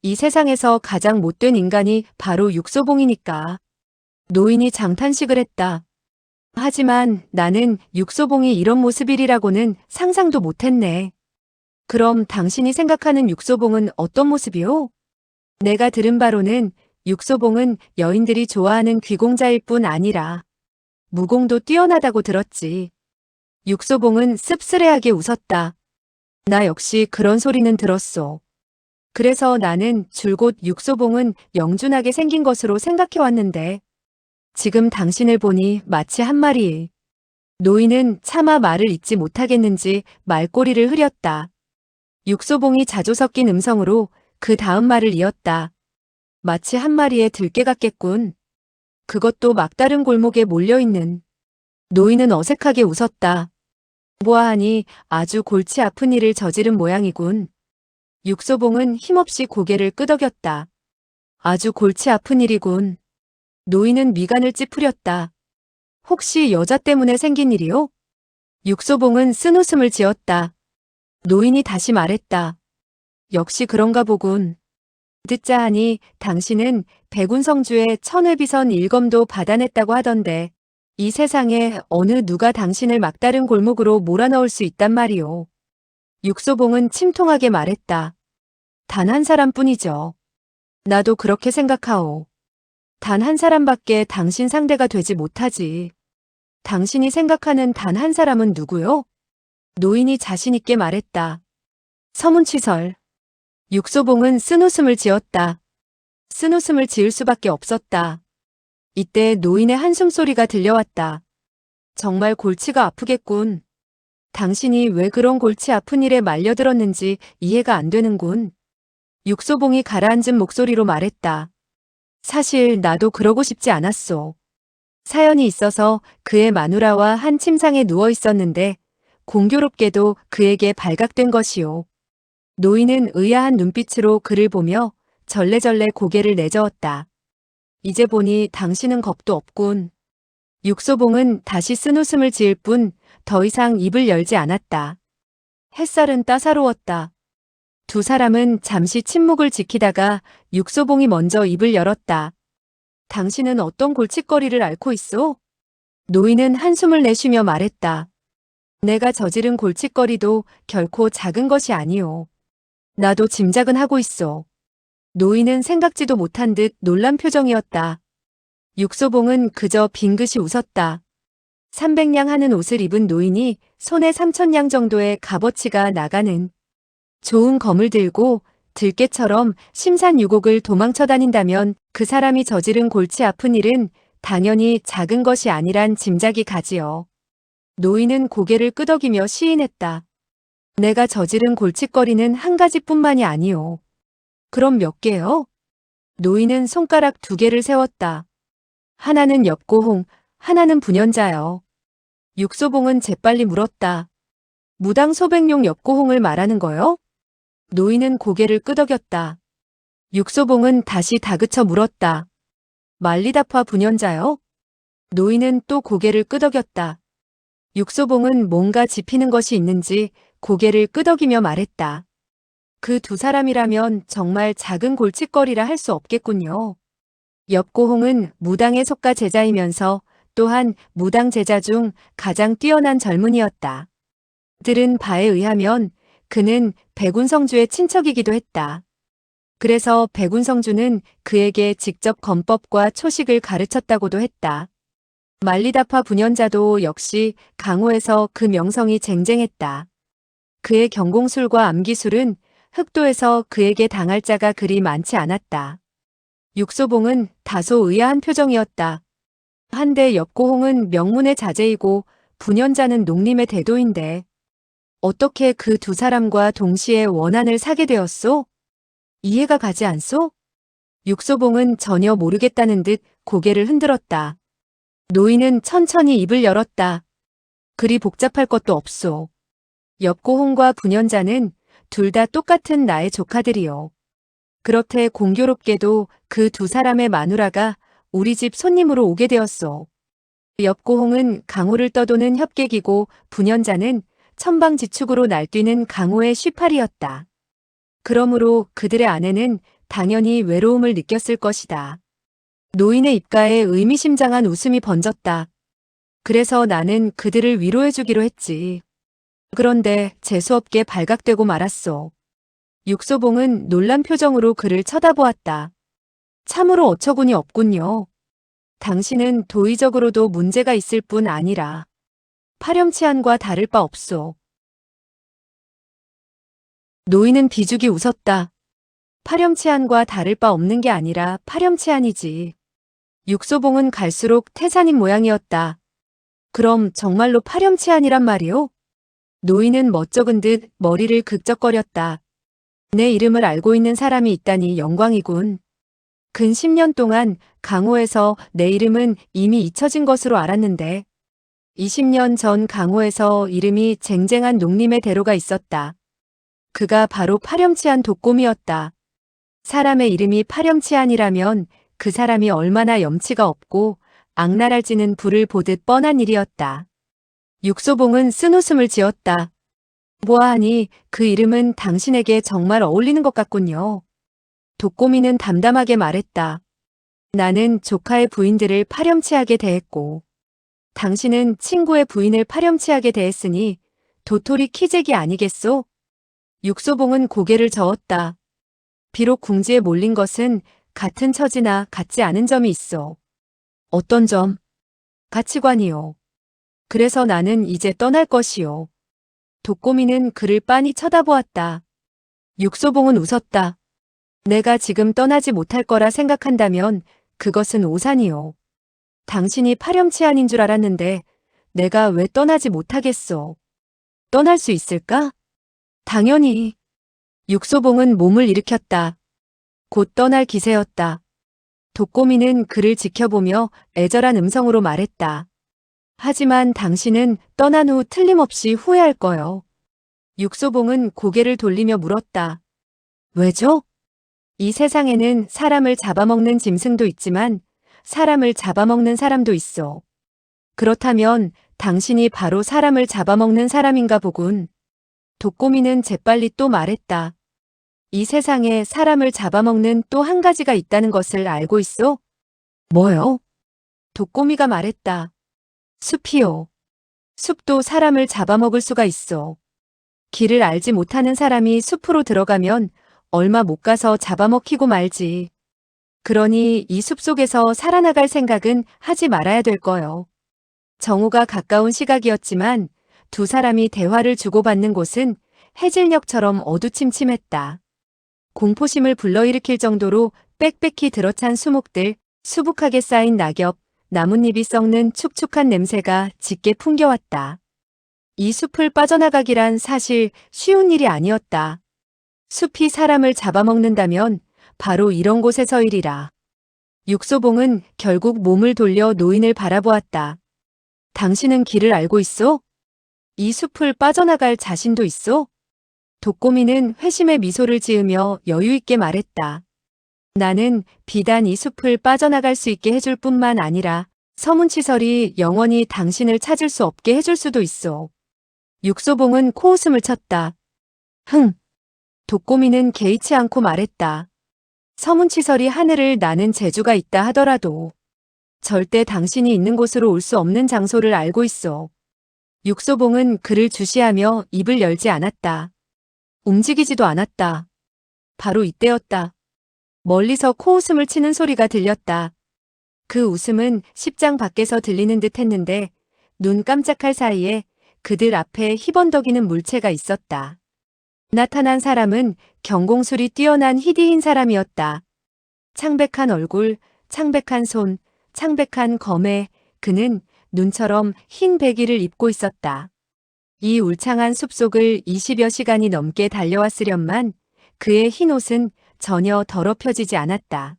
이 세상에서 가장 못된 인간이 바로 육소봉이니까. 노인이 장탄식을 했다. 하지만 나는 육소봉이 이런 모습이리라고는 상상도 못했네. 그럼 당신이 생각하는 육소봉은 어떤 모습이요? 내가 들은 바로는 육소봉은 여인들이 좋아하는 귀공자일 뿐 아니라 무공도 뛰어나다고 들었지. 육소봉은 씁쓸해하게 웃었다. 나 역시 그런 소리는 들었소. 그래서 나는 줄곧 육소봉은 영준하게 생긴 것으로 생각해왔는데 지금 당신을 보니 마치 한 마리. 노인은 차마 말을 잇지 못하겠는지 말꼬리를 흐렸다. 육소봉이 자주 섞인 음성으로 그 다음 말을 이었다. 마치 한 마리의 들개 같겠군. 그것도 막다른 골목에 몰려있는. 노인은 어색하게 웃었다. 보아하니 아주 골치 아픈 일을 저지른 모양이군. 육소봉은 힘없이 고개를 끄덕였다. 아주 골치 아픈 일이군. 노인은 미간을 찌푸렸다. 혹시 여자 때문에 생긴 일이요? 육소봉은 쓴웃음을 지었다. 노인이 다시 말했다. 역시 그런가 보군. 듣자 하니 당신은 백운성주의 천회비선 일검도 받아냈다고 하던데 이 세상에 어느 누가 당신을 막다른 골목으로 몰아넣을 수 있단 말이오. 육소봉은 침통하게 말했다. 단 한 사람뿐이죠. 나도 그렇게 생각하오. 단 한 사람밖에 당신 상대가 되지 못하지. 당신이 생각하는 단 한 사람은 누구요? 노인이 자신있게 말했다. 서문치설. 육소봉은 쓴웃음을 지었다. 쓴웃음을 지을 수밖에 없었다. 이때 노인의 한숨소리가 들려왔다. 정말 골치가 아프겠군. 당신이 왜 그런 골치 아픈 일에 말려들었는지 이해가 안 되는군. 육소봉이 가라앉은 목소리로 말했다. 사실 나도 그러고 싶지 않았소. 사연이 있어서 그의 마누라와 한 침상에 누워 있었는데 공교롭게도 그에게 발각된 것이오. 노인은 의아한 눈빛으로 그를 보며 절레절레 고개를 내저었다. 이제 보니 당신은 겁도 없군. 육소봉은 다시 쓴웃음을 지을 뿐 더 이상 입을 열지 않았다. 햇살은 따사로웠다. 두 사람은 잠시 침묵을 지키다가 육소봉이 먼저 입을 열었다. 당신은 어떤 골칫거리를 앓고 있소? 노인은 한숨을 내쉬며 말했다. 내가 저지른 골칫거리도 결코 작은 것이 아니오. 나도 짐작은 하고 있어. 노인은 생각지도 못한 듯 놀란 표정이었다. 육소봉은 그저 빙긋이 웃었다. 300냥 하는 옷을 입은 노인이 손에 3000냥 정도의 값어치가 나가는 좋은 검을 들고 들깨처럼 심산유곡을 도망쳐 다닌다면 그 사람이 저지른 골치 아픈 일은 당연히 작은 것이 아니란 짐작이 가지요. 노인은 고개를 끄덕이며 시인했다. 내가 저지른 골칫거리는 한 가지뿐만이 아니오. 그럼 몇 개요? 노인은 손가락 두 개를 세웠다. 하나는 엽고홍, 하나는 분연자요. 육소봉은 재빨리 물었다. 무당 소백용 엽고홍을 말하는 거요? 노인은 고개를 끄덕였다. 육소봉은 다시 다그쳐 물었다. 말리다파 분연자요? 노인은 또 고개를 끄덕였다. 육소봉은 뭔가 짚히는 것이 있는지 고개를 끄덕이며 말했다. 그 두 사람이라면 정말 작은 골칫거리라 할 수 없겠군요. 엽고홍은 무당의 속가 제자이면서 또한 무당 제자 중 가장 뛰어난 젊은이였다. 들은 바에 의하면 그는 백운성주의 친척이기도 했다. 그래서 백운성주는 그에게 직접 건법과 초식을 가르쳤다고도 했다. 말리다파 분연자도 역시 강호에서 그 명성이 쟁쟁했다. 그의 경공술과 암기술은 흑도에서 그에게 당할 자가 그리 많지 않았다. 육소봉은 다소 의아한 표정이었다. 한데 엽고홍은 명문의 자제이고 분연자는 농림의 대도인데 어떻게 그 두 사람과 동시에 원한을 사게 되었소? 이해가 가지 않소? 육소봉은 전혀 모르겠다는 듯 고개를 흔들었다. 노인은 천천히 입을 열었다. 그리 복잡할 것도 없소. 엽고홍과 분연자는 둘 다 똑같은 나의 조카들이요. 그렇대 공교롭게도 그 두 사람의 마누라가 우리 집 손님으로 오게 되었소. 엽고홍은 강호를 떠도는 협객이고 분연자는 천방지축으로 날뛰는 강호의 쉬팔이었다. 그러므로 그들의 아내는 당연히 외로움을 느꼈을 것이다. 노인의 입가에 의미심장한 웃음이 번졌다. 그래서 나는 그들을 위로해주기로 했지. 그런데 재수없게 발각되고 말았소. 육소봉은 놀란 표정으로 그를 쳐다보았다. 참으로 어처구니 없군요. 당신은 도의적으로도 문제가 있을 뿐 아니라 파렴치한과 다를 바 없소. 노인은 비죽이 웃었다. 파렴치한과 다를 바 없는 게 아니라 파렴치한이지. 육소봉은 갈수록 태산인 모양이었다. 그럼 정말로 파렴치한이란 말이오? 노인은 멋쩍은 듯 머리를 극적거렸다. 내 이름을 알고 있는 사람이 있다니 영광이군. 근 10년 동안 강호에서 내 이름은 이미 잊혀진 것으로 알았는데 20년 전 강호에서 이름이 쟁쟁한 농림의 대로가 있었다. 그가 바로 파렴치한 독곰이었다. 사람의 이름이 파렴치한이라면 그 사람이 얼마나 염치가 없고 악랄할지는 불을 보듯 뻔한 일이었다. 육소봉은 쓴웃음을 지었다. 보아하니 그 이름은 당신에게 정말 어울리는 것 같군요. 독고미는 담담하게 말했다. 나는 조카의 부인들을 파렴치하게 대했고 당신은 친구의 부인을 파렴치하게 대했으니 도토리 키재기 아니겠소? 육소봉은 고개를 저었다. 비록 궁지에 몰린 것은 같은 처지나 같지 않은 점이 있어. 어떤 점? 가치관이요. 그래서 나는 이제 떠날 것이요. 독고미는 그를 빤히 쳐다보았다. 육소봉은 웃었다. 내가 지금 떠나지 못할 거라 생각한다면 그것은 오산이요. 당신이 파렴치한인 줄 알았는데 내가 왜 떠나지 못하겠소. 떠날 수 있을까? 당연히. 육소봉은 몸을 일으켰다. 곧 떠날 기세였다. 독고미는 그를 지켜보며 애절한 음성으로 말했다. 하지만 당신은 떠난 후 틀림없이 후회할 거요. 육소봉은 고개를 돌리며 물었다. 왜죠? 이 세상에는 사람을 잡아먹는 짐승도 있지만 사람을 잡아먹는 사람도 있어. 그렇다면 당신이 바로 사람을 잡아먹는 사람인가 보군. 독고미는 재빨리 또 말했다. 이 세상에 사람을 잡아먹는 또 한 가지가 있다는 것을 알고 있어? 뭐요? 독고미가 말했다. 숲이요. 숲도 사람을 잡아먹을 수가 있어. 길을 알지 못하는 사람이 숲으로 들어가면 얼마 못 가서 잡아먹히고 말지. 그러니 이 숲속에서 살아나갈 생각은 하지 말아야 될 거요. 정오가 가까운 시각이었지만 두 사람이 대화를 주고받는 곳은 해질녘처럼 어두침침했다. 공포심을 불러일으킬 정도로 빽빽히 들어찬 수목들, 수북하게 쌓인 낙엽, 나뭇잎이 썩는 축축한 냄새가 짙게 풍겨왔다. 이 숲을 빠져나가기란 사실 쉬운 일이 아니었다. 숲이 사람을 잡아먹는다면 바로 이런 곳에서이리라. 육소봉은 결국 몸을 돌려 노인을 바라보았다. 당신은 길을 알고 있어? 이 숲을 빠져나갈 자신도 있어? 독고미는 회심의 미소를 지으며 여유있게 말했다. 나는 비단 이 숲을 빠져나갈 수 있게 해줄 뿐만 아니라 서문치설이 영원히 당신을 찾을 수 없게 해줄 수도 있어. 육소봉은 코웃음을 쳤다. 흥. 독고미는 개의치 않고 말했다. 서문치설이 하늘을 나는 재주가 있다 하더라도 절대 당신이 있는 곳으로 올 수 없는 장소를 알고 있어. 육소봉은 그를 주시하며 입을 열지 않았다. 움직이지도 않았다. 바로 이때였다. 멀리서 코웃음을 치는 소리가 들렸다. 그 웃음은 십장 밖에서 들리는 듯 했는데 눈 깜짝할 사이에 그들 앞에 희번덕이는 물체가 있었다. 나타난 사람은 경공술이 뛰어난 희디인 사람이었다. 창백한 얼굴, 창백한 손, 창백한 검에 그는 눈처럼 흰 배기를 입고 있었다. 이 울창한 숲속을 20여 시간이 넘게 달려왔으련만 그의 흰 옷은 전혀 더럽혀지지 않았다.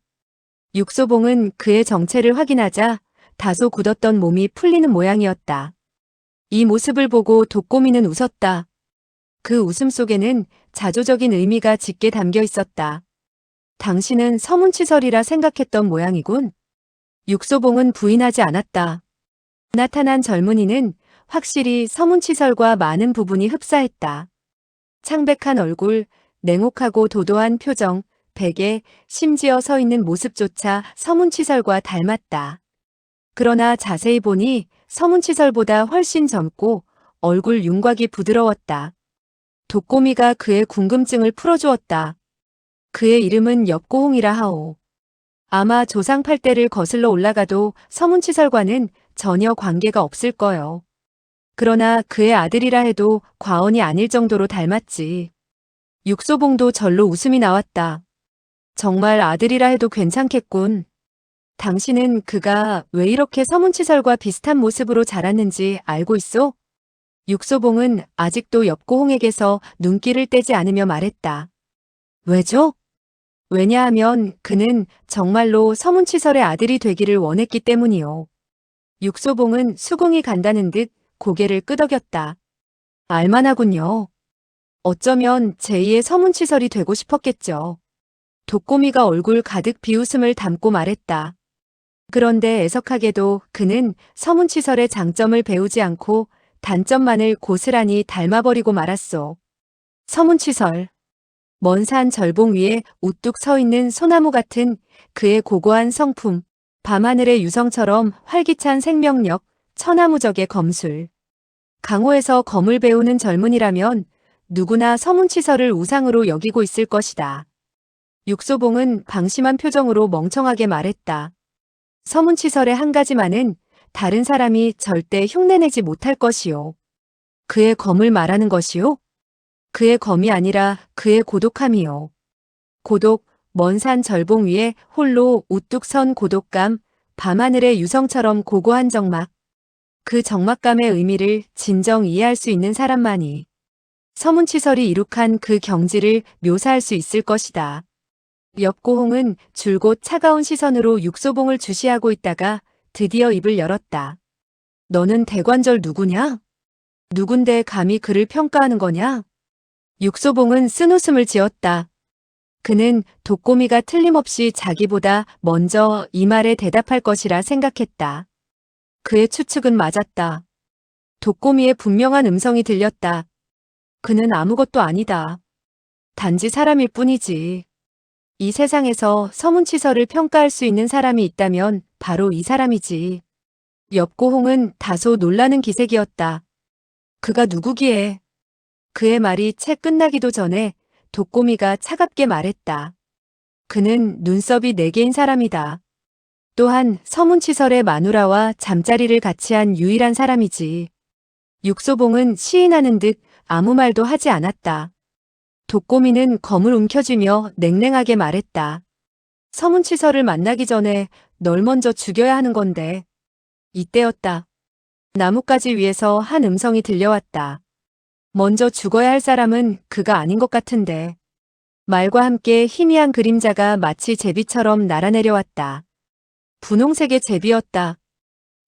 육소봉은 그의 정체를 확인하자 다소 굳었던 몸이 풀리는 모양이었다. 이 모습을 보고 독고미는 웃었다. 그 웃음 속에는 자조적인 의미가 짙게 담겨 있었다. 당신은 서문치설이라 생각했던 모양이군. 육소봉은 부인하지 않았다. 나타난 젊은이는 확실히 서문치설과 많은 부분이 흡사했다. 창백한 얼굴, 냉혹하고 도도한 표정, 베개, 심지어 서 있는 모습조차 서문치설과 닮았다. 그러나 자세히 보니 서문치설보다 훨씬 젊고 얼굴 윤곽이 부드러웠다. 독고미가 그의 궁금증을 풀어주었다. 그의 이름은 엽고홍이라 하오. 아마 조상 팔대를 거슬러 올라가도 서문치설과는 전혀 관계가 없을 거요. 그러나 그의 아들이라 해도 과언이 아닐 정도로 닮았지. 육소봉도 절로 웃음이 나왔다. 정말 아들이라 해도 괜찮겠군. 당신은 그가 왜 이렇게 서문치설과 비슷한 모습으로 자랐는지 알고 있어? 육소봉은 아직도 엽고홍에게서 눈길을 떼지 않으며 말했다. 왜죠? 왜냐하면 그는 정말로 서문치설의 아들이 되기를 원했기 때문이요. 육소봉은 수긍이 간다는 듯 고개를 끄덕였다. 알만하군요. 어쩌면 제2의 서문치설이 되고 싶었겠죠. 독고미가 얼굴 가득 비웃음을 담고 말했다. 그런데 애석하게도 그는 서문치설의 장점을 배우지 않고 단점만을 고스란히 닮아버리고 말았소. 서문치설. 먼 산 절봉 위에 우뚝 서 있는 소나무 같은 그의 고고한 성품, 밤하늘의 유성처럼 활기찬 생명력, 천하무적의 검술. 강호에서 검을 배우는 젊은이라면 누구나 서문치설을 우상으로 여기고 있을 것이다. 육소봉은 방심한 표정으로 멍청하게 말했다. 서문치설의 한 가지만은 다른 사람이 절대 흉내내지 못할 것이요. 그의 검을 말하는 것이요? 그의 검이 아니라 그의 고독함이요. 고독, 먼 산 절봉 위에 홀로 우뚝 선 고독감, 밤하늘의 유성처럼 고고한 정막. 그 정막감의 의미를 진정 이해할 수 있는 사람만이 서문치설이 이룩한 그 경지를 묘사할 수 있을 것이다. 엽고홍은 줄곧 차가운 시선으로 육소봉을 주시하고 있다가 드디어 입을 열었다. 너는 대관절 누구냐? 누군데 감히 그를 평가하는 거냐? 육소봉은 쓴웃음을 지었다. 그는 독고미가 틀림없이 자기보다 먼저 이 말에 대답할 것이라 생각했다. 그의 추측은 맞았다. 독고미의 분명한 음성이 들렸다. 그는 아무것도 아니다. 단지 사람일 뿐이지. 이 세상에서 서문치설을 평가할 수 있는 사람이 있다면 바로 이 사람이지. 엽고홍은 다소 놀라는 기색이었다. 그가 누구기에? 그의 말이 채 끝나기도 전에 독고미가 차갑게 말했다. 그는 눈썹이 4개인 사람이다. 또한 서문치설의 마누라와 잠자리를 같이 한 유일한 사람이지. 육소봉은 시인하는 듯 아무 말도 하지 않았다. 독고미는 검을 움켜쥐며 냉랭하게 말했다. 서문치설을 만나기 전에 널 먼저 죽여야 하는 건데. 이때였다. 나뭇가지 위에서 한 음성이 들려왔다. 먼저 죽어야 할 사람은 그가 아닌 것 같은데. 말과 함께 희미한 그림자가 마치 제비처럼 날아내려왔다. 분홍색의 제비였다.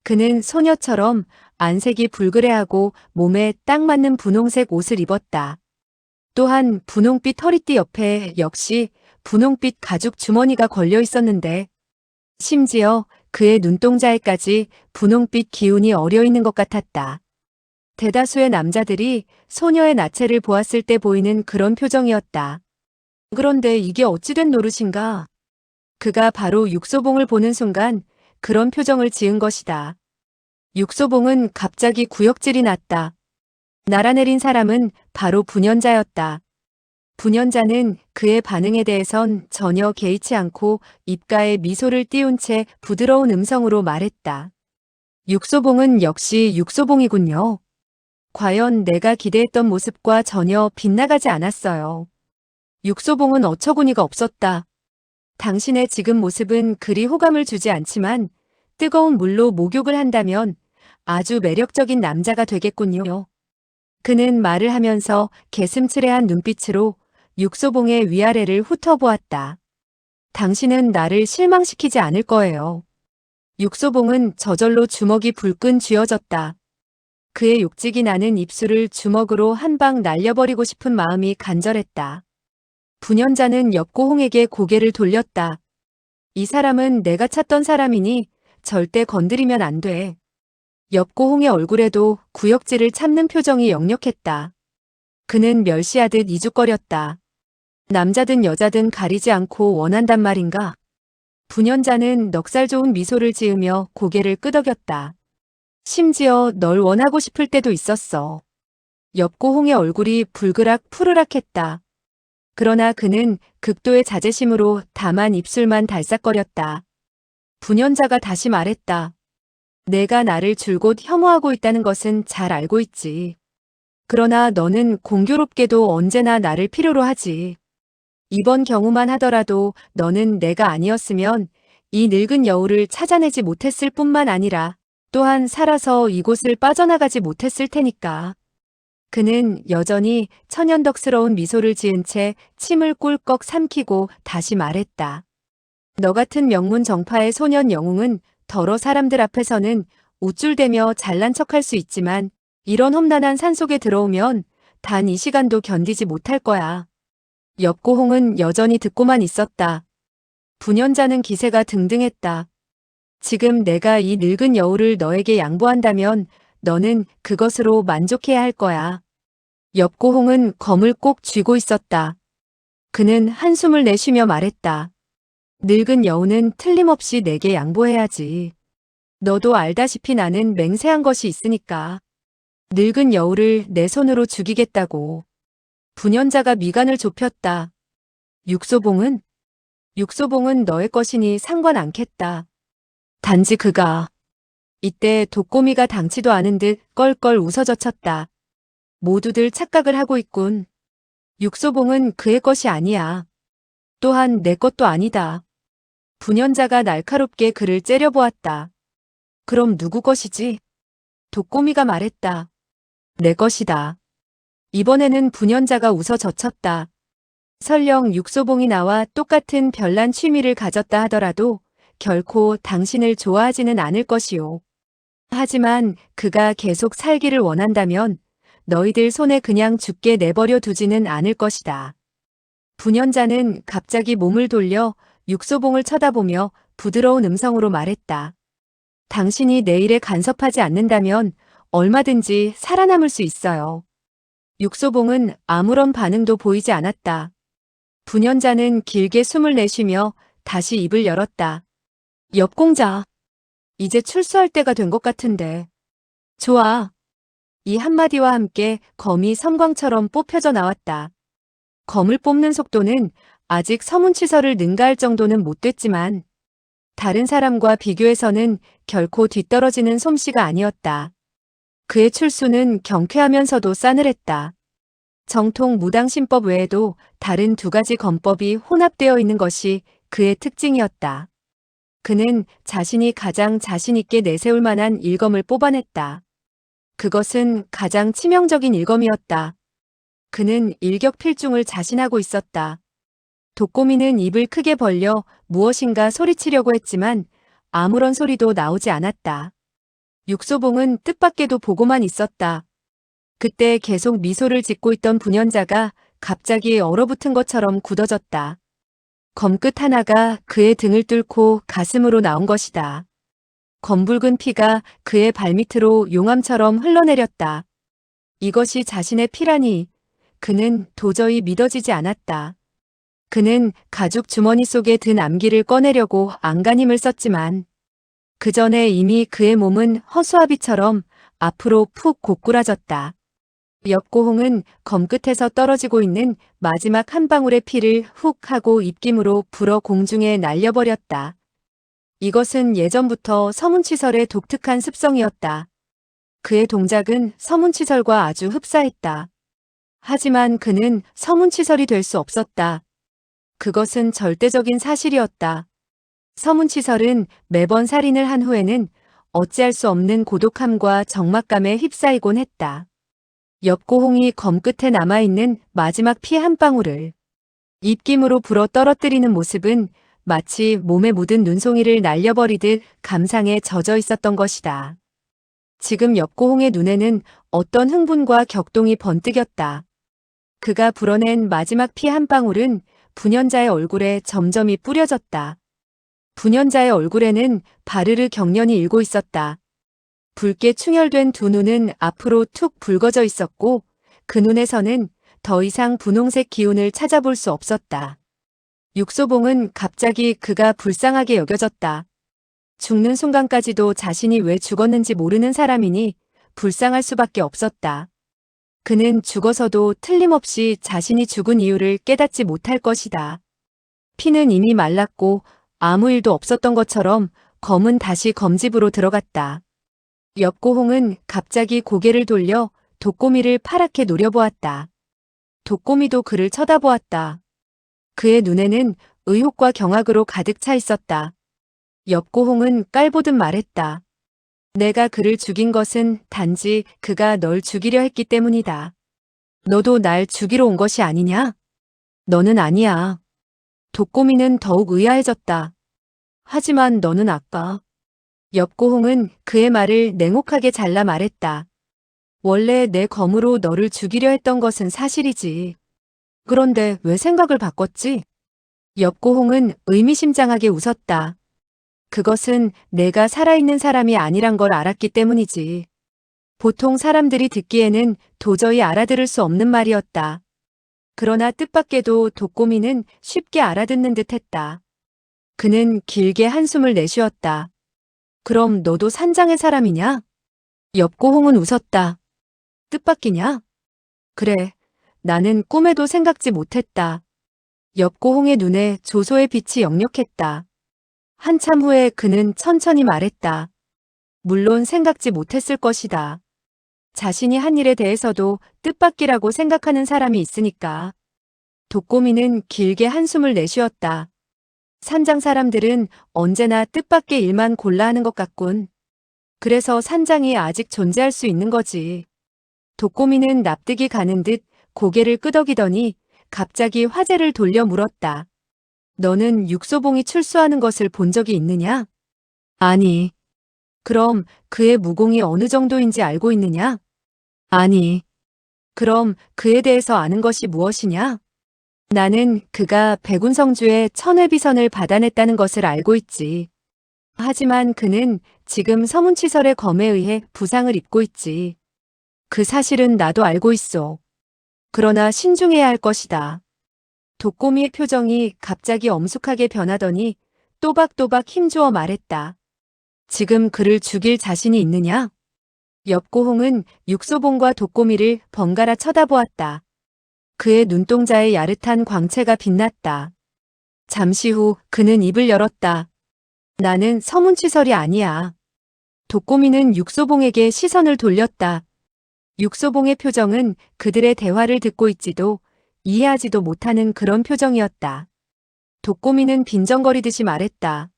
그는 소녀처럼 안색이 불그레하고 몸에 딱 맞는 분홍색 옷을 입었다. 또한 분홍빛 허리띠 옆에 역시 분홍빛 가죽 주머니가 걸려 있었는데 심지어 그의 눈동자에까지 분홍빛 기운이 어려 있는 것 같았다. 대다수의 남자들이 소녀의 나체를 보았을 때 보이는 그런 표정이었다. 그런데 이게 어찌된 노릇인가? 그가 바로 육소봉을 보는 순간 그런 표정을 지은 것이다. 육소봉은 갑자기 구역질이 났다. 날아내린 사람은 바로 분연자였다. 분연자는 그의 반응에 대해선 전혀 개의치 않고 입가에 미소를 띄운 채 부드러운 음성으로 말했다. 육소봉은 역시 육소봉이군요. 과연 내가 기대했던 모습과 전혀 빗나가지 않았어요. 육소봉은 어처구니가 없었다. 당신의 지금 모습은 그리 호감을 주지 않지만 뜨거운 물로 목욕을 한다면 아주 매력적인 남자가 되겠군요. 그는 말을 하면서 개슴츠레한 눈빛으로 육소봉의 위아래를 훑어보았다. 당신은 나를 실망시키지 않을 거예요. 육소봉은 저절로 주먹이 불끈 쥐어졌다. 그의 욕지기 나는 입술을 주먹으로 한 방 날려버리고 싶은 마음이 간절했다. 분연자는 엽고홍에게 고개를 돌렸다. 이 사람은 내가 찾던 사람이니 절대 건드리면 안 돼. 엽고홍의 얼굴에도 구역질을 참는 표정이 역력했다. 그는 멸시하듯 이죽거렸다. 남자든 여자든 가리지 않고 원한단 말인가? 분연자는 넉살 좋은 미소를 지으며 고개를 끄덕였다. 심지어 널 원하고 싶을 때도 있었어. 엽고홍의 얼굴이 불그락 푸르락했다. 그러나 그는 극도의 자제심으로 다만 입술만 달싹거렸다. 분연자가 다시 말했다. 내가 나를 줄곧 혐오하고 있다는 것은 잘 알고 있지. 그러나 너는 공교롭게도 언제나 나를 필요로 하지. 이번 경우만 하더라도 너는 내가 아니었으면 이 늙은 여우를 찾아내지 못했을 뿐만 아니라 또한 살아서 이곳을 빠져나가지 못했을 테니까. 그는 여전히 천연덕스러운 미소를 지은 채 침을 꿀꺽 삼키고 다시 말했다. 너 같은 명문 정파의 소년 영웅은 더러 사람들 앞에서는 우쭐대며 잘난 척할 수 있지만 이런 험난한 산속에 들어오면 단 이 시간도 견디지 못할 거야. 엽고홍은 여전히 듣고만 있었다. 분연자는 기세가 등등했다. 지금 내가 이 늙은 여우를 너에게 양보한다면 너는 그것으로 만족해야 할 거야. 엽고홍은 검을 꼭 쥐고 있었다. 그는 한숨을 내쉬며 말했다. 늙은 여우는 틀림없이 내게 양보해야지. 너도 알다시피 나는 맹세한 것이 있으니까. 늙은 여우를 내 손으로 죽이겠다고. 분연자가 미간을 좁혔다. 육소봉은? 육소봉은 너의 것이니 상관 않겠다. 단지 그가. 이때 독고미가 당치도 않은 듯 껄껄 웃어젖혔다. 모두들 착각을 하고 있군. 육소봉은 그의 것이 아니야. 또한 내 것도 아니다. 분연자가 날카롭게 그를 째려보았다. 그럼 누구 것이지? 독고미가 말했다. 내 것이다. 이번에는 분연자가 웃어젖혔다. 설령 육소봉이 나와 똑같은 별난 취미를 가졌다 하더라도 결코 당신을 좋아하지는 않을 것이오. 하지만 그가 계속 살기를 원한다면 너희들 손에 그냥 죽게 내버려 두지는 않을 것이다. 분연자는 갑자기 몸을 돌려 육소봉을 쳐다보며 부드러운 음성으로 말했다. 당신이 내 일에 간섭하지 않는다면 얼마든지 살아남을 수 있어요. 육소봉은 아무런 반응도 보이지 않았다. 분연자는 길게 숨을 내쉬며 다시 입을 열었다. 엽공자, 이제 출소할 때가 된 것 같은데. 좋아. 이 한마디와 함께 검이 섬광처럼 뽑혀져 나왔다. 검을 뽑는 속도는 아직 서문치서를 능가할 정도는 못 됐지만 다른 사람과 비교해서는 결코 뒤떨어지는 솜씨가 아니었다. 그의 출수는 경쾌하면서도 싸늘했다. 정통 무당신법 외에도 다른 두 가지 검법이 혼합되어 있는 것이 그의 특징이었다. 그는 자신이 가장 자신 있게 내세울 만한 일검을 뽑아냈다. 그것은 가장 치명적인 일검이었다. 그는 일격필중을 자신하고 있었다. 독고미는 입을 크게 벌려 무엇인가 소리치려고 했지만 아무런 소리도 나오지 않았다. 육소봉은 뜻밖에도 보고만 있었다. 그때 계속 미소를 짓고 있던 분연자가 갑자기 얼어붙은 것처럼 굳어졌다. 검끝 하나가 그의 등을 뚫고 가슴으로 나온 것이다. 검붉은 피가 그의 발밑으로 용암처럼 흘러내렸다. 이것이 자신의 피라니 그는 도저히 믿어지지 않았다. 그는 가죽 주머니 속에 든 암기를 꺼내려고 안간 힘을 썼지만 그 전에 이미 그의 몸은 허수아비처럼 앞으로 푹 고꾸라졌다. 엽고홍은 검끝에서 떨어지고 있는 마지막 한 방울의 피를 훅 하고 입김으로 불어 공중에 날려버렸다. 이것은 예전부터 서문치설의 독특한 습성이었다. 그의 동작은 서문치설과 아주 흡사했다. 하지만 그는 서문치설이 될 수 없었다. 그것은 절대적인 사실이었다. 서문치설은 매번 살인을 한 후에는 어찌할 수 없는 고독함과 적막감에 휩싸이곤 했다. 엽고홍이 검끝에 남아있는 마지막 피 한 방울을 입김으로 불어 떨어뜨리는 모습은 마치 몸에 묻은 눈송이를 날려버리듯 감상에 젖어 있었던 것이다. 지금 엽고홍의 눈에는 어떤 흥분과 격동이 번뜩였다. 그가 불어낸 마지막 피 한 방울은 분연자의 얼굴에 점점이 뿌려졌다. 분연자의 얼굴에는 바르르 경련이 일고 있었다. 붉게 충혈된 두 눈은 앞으로 툭 붉어져 있었고 그 눈에서는 더 이상 분홍색 기운을 찾아볼 수 없었다. 육소봉은 갑자기 그가 불쌍하게 여겨졌다. 죽는 순간까지도 자신이 왜 죽었는지 모르는 사람이니 불쌍할 수밖에 없었다. 그는 죽어서도 틀림없이 자신이 죽은 이유를 깨닫지 못할 것이다. 피는 이미 말랐고 아무 일도 없었던 것처럼 검은 다시 검집으로 들어갔다. 엽고홍은 갑자기 고개를 돌려 독고미를 파랗게 노려보았다. 독고미도 그를 쳐다보았다. 그의 눈에는 의혹과 경악으로 가득 차 있었다. 엽고홍은 깔보듯 말했다. 내가 그를 죽인 것은 단지 그가 널 죽이려 했기 때문이다. 너도 날 죽이러 온 것이 아니냐? 너는 아니야. 독고미는 더욱 의아해졌다. 하지만 너는 아까. 엽고홍은 그의 말을 냉혹하게 잘라 말했다. 원래 내 검으로 너를 죽이려 했던 것은 사실이지. 그런데 왜 생각을 바꿨지? 엽고홍은 의미심장하게 웃었다. 그것은 내가 살아있는 사람이 아니란 걸 알았기 때문이지. 보통 사람들이 듣기에는 도저히 알아들을 수 없는 말이었다. 그러나 뜻밖에도 독고미는 쉽게 알아듣는 듯했다. 그는 길게 한숨을 내쉬었다. 그럼 너도 산장의 사람이냐? 엽고홍은 웃었다. 뜻밖이냐? 그래, 나는 꿈에도 생각지 못했다. 엽고홍의 눈에 조소의 빛이 역력했다. 한참 후에 그는 천천히 말했다. 물론 생각지 못했을 것이다. 자신이 한 일에 대해서도 뜻밖이라고 생각하는 사람이 있으니까. 독고미는 길게 한숨을 내쉬었다. 산장 사람들은 언제나 뜻밖의 일만 골라 하는 것 같군. 그래서 산장이 아직 존재할 수 있는 거지. 독고미는 납득이 가는 듯 고개를 끄덕이더니 갑자기 화제를 돌려 물었다. 너는 육소봉이 출소하는 것을 본 적이 있느냐? 아니. 그럼 그의 무공이 어느 정도인지 알고 있느냐? 아니. 그럼 그에 대해서 아는 것이 무엇이냐? 나는 그가 백운성주의 천회비선을 받아냈다는 것을 알고 있지. 하지만 그는 지금 서문치설의 검에 의해 부상을 입고 있지. 그 사실은 나도 알고 있어. 그러나 신중해야 할 것이다. 독고미의 표정이 갑자기 엄숙하게 변하더니 또박또박 힘주어 말했다. 지금 그를 죽일 자신이 있느냐? 엽고홍은 육소봉과 독고미를 번갈아 쳐다보았다. 그의 눈동자에 야릇한 광채가 빛났다. 잠시 후 그는 입을 열었다. 나는 서문치설이 아니야. 독고미는 육소봉에게 시선을 돌렸다. 육소봉의 표정은 그들의 대화를 듣고 있지도 이해하지도 못하는 그런 표정이었다. 독고미는 빈정거리듯이 말했다.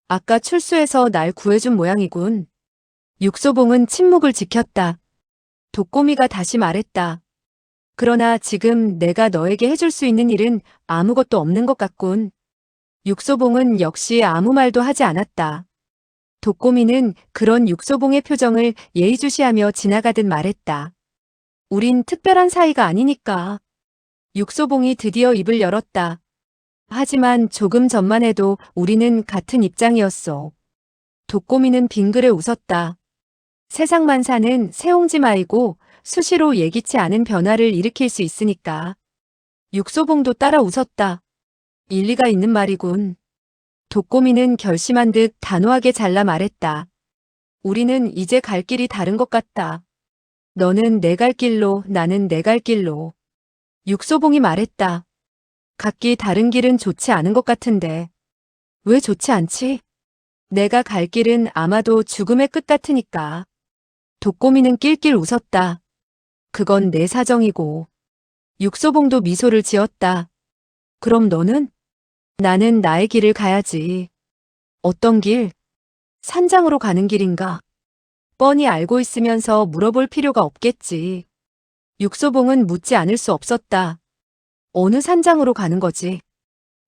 아까 출소해서 날 구해준 모양이군. 육소봉은 침묵을 지켰다. 독고미가 다시 말했다. 그러나 지금 내가 너에게 해줄 수 있는 일은 아무것도 없는 것 같군. 육소봉은 역시 아무 말도 하지 않았다. 독고미는 그런 육소봉의 표정을 예의주시하며 지나가듯 말했다. 우린 특별한 사이가 아니니까. 육소봉이 드디어 입을 열었다. 하지만 조금 전만 해도 우리는 같은 입장이었어. 독고미는 빙그레 웃었다. 세상만사는 새옹지마이고 수시로 예기치 않은 변화를 일으킬 수 있으니까. 육소봉도 따라 웃었다. 일리가 있는 말이군. 독고미는 결심한 듯 단호하게 잘라 말했다. 우리는 이제 갈 길이 다른 것 같다. 너는 내 갈 길로, 나는 내 갈 길로. 육소봉이 말했다. 각기 다른 길은 좋지 않은 것 같은데. 왜 좋지 않지? 내가 갈 길은 아마도 죽음의 끝 같으니까. 독고미는 낄낄 웃었다. 그건 내 사정이고. 육소봉도 미소를 지었다. 그럼 너는? 나는 나의 길을 가야지. 어떤 길? 산장으로 가는 길인가? 뻔히 알고 있으면서 물어볼 필요가 없겠지. 육소봉은 묻지 않을 수 없었다. 어느 산장으로 가는 거지?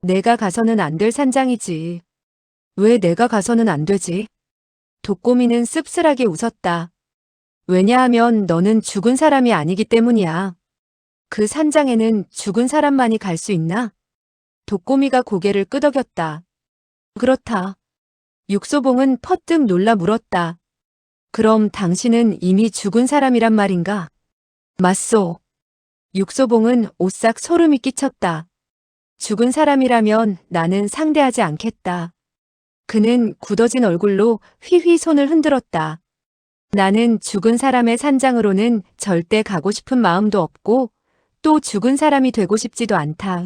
내가 가서는 안 될 산장이지. 왜 내가 가서는 안 되지? 독고미는 씁쓸하게 웃었다. 왜냐하면 너는 죽은 사람이 아니기 때문이야. 그 산장에는 죽은 사람만이 갈 수 있나? 독고미가 고개를 끄덕였다. 그렇다. 육소봉은 퍼뜩 놀라 물었다. 그럼 당신은 이미 죽은 사람이란 말인가? 맞소. 육소봉은 오싹 소름이 끼쳤다. 죽은 사람이라면 나는 상대하지 않겠다. 그는 굳어진 얼굴로 휘휘 손을 흔들었다. 나는 죽은 사람의 산장으로는 절대 가고 싶은 마음도 없고 또 죽은 사람이 되고 싶지도 않다.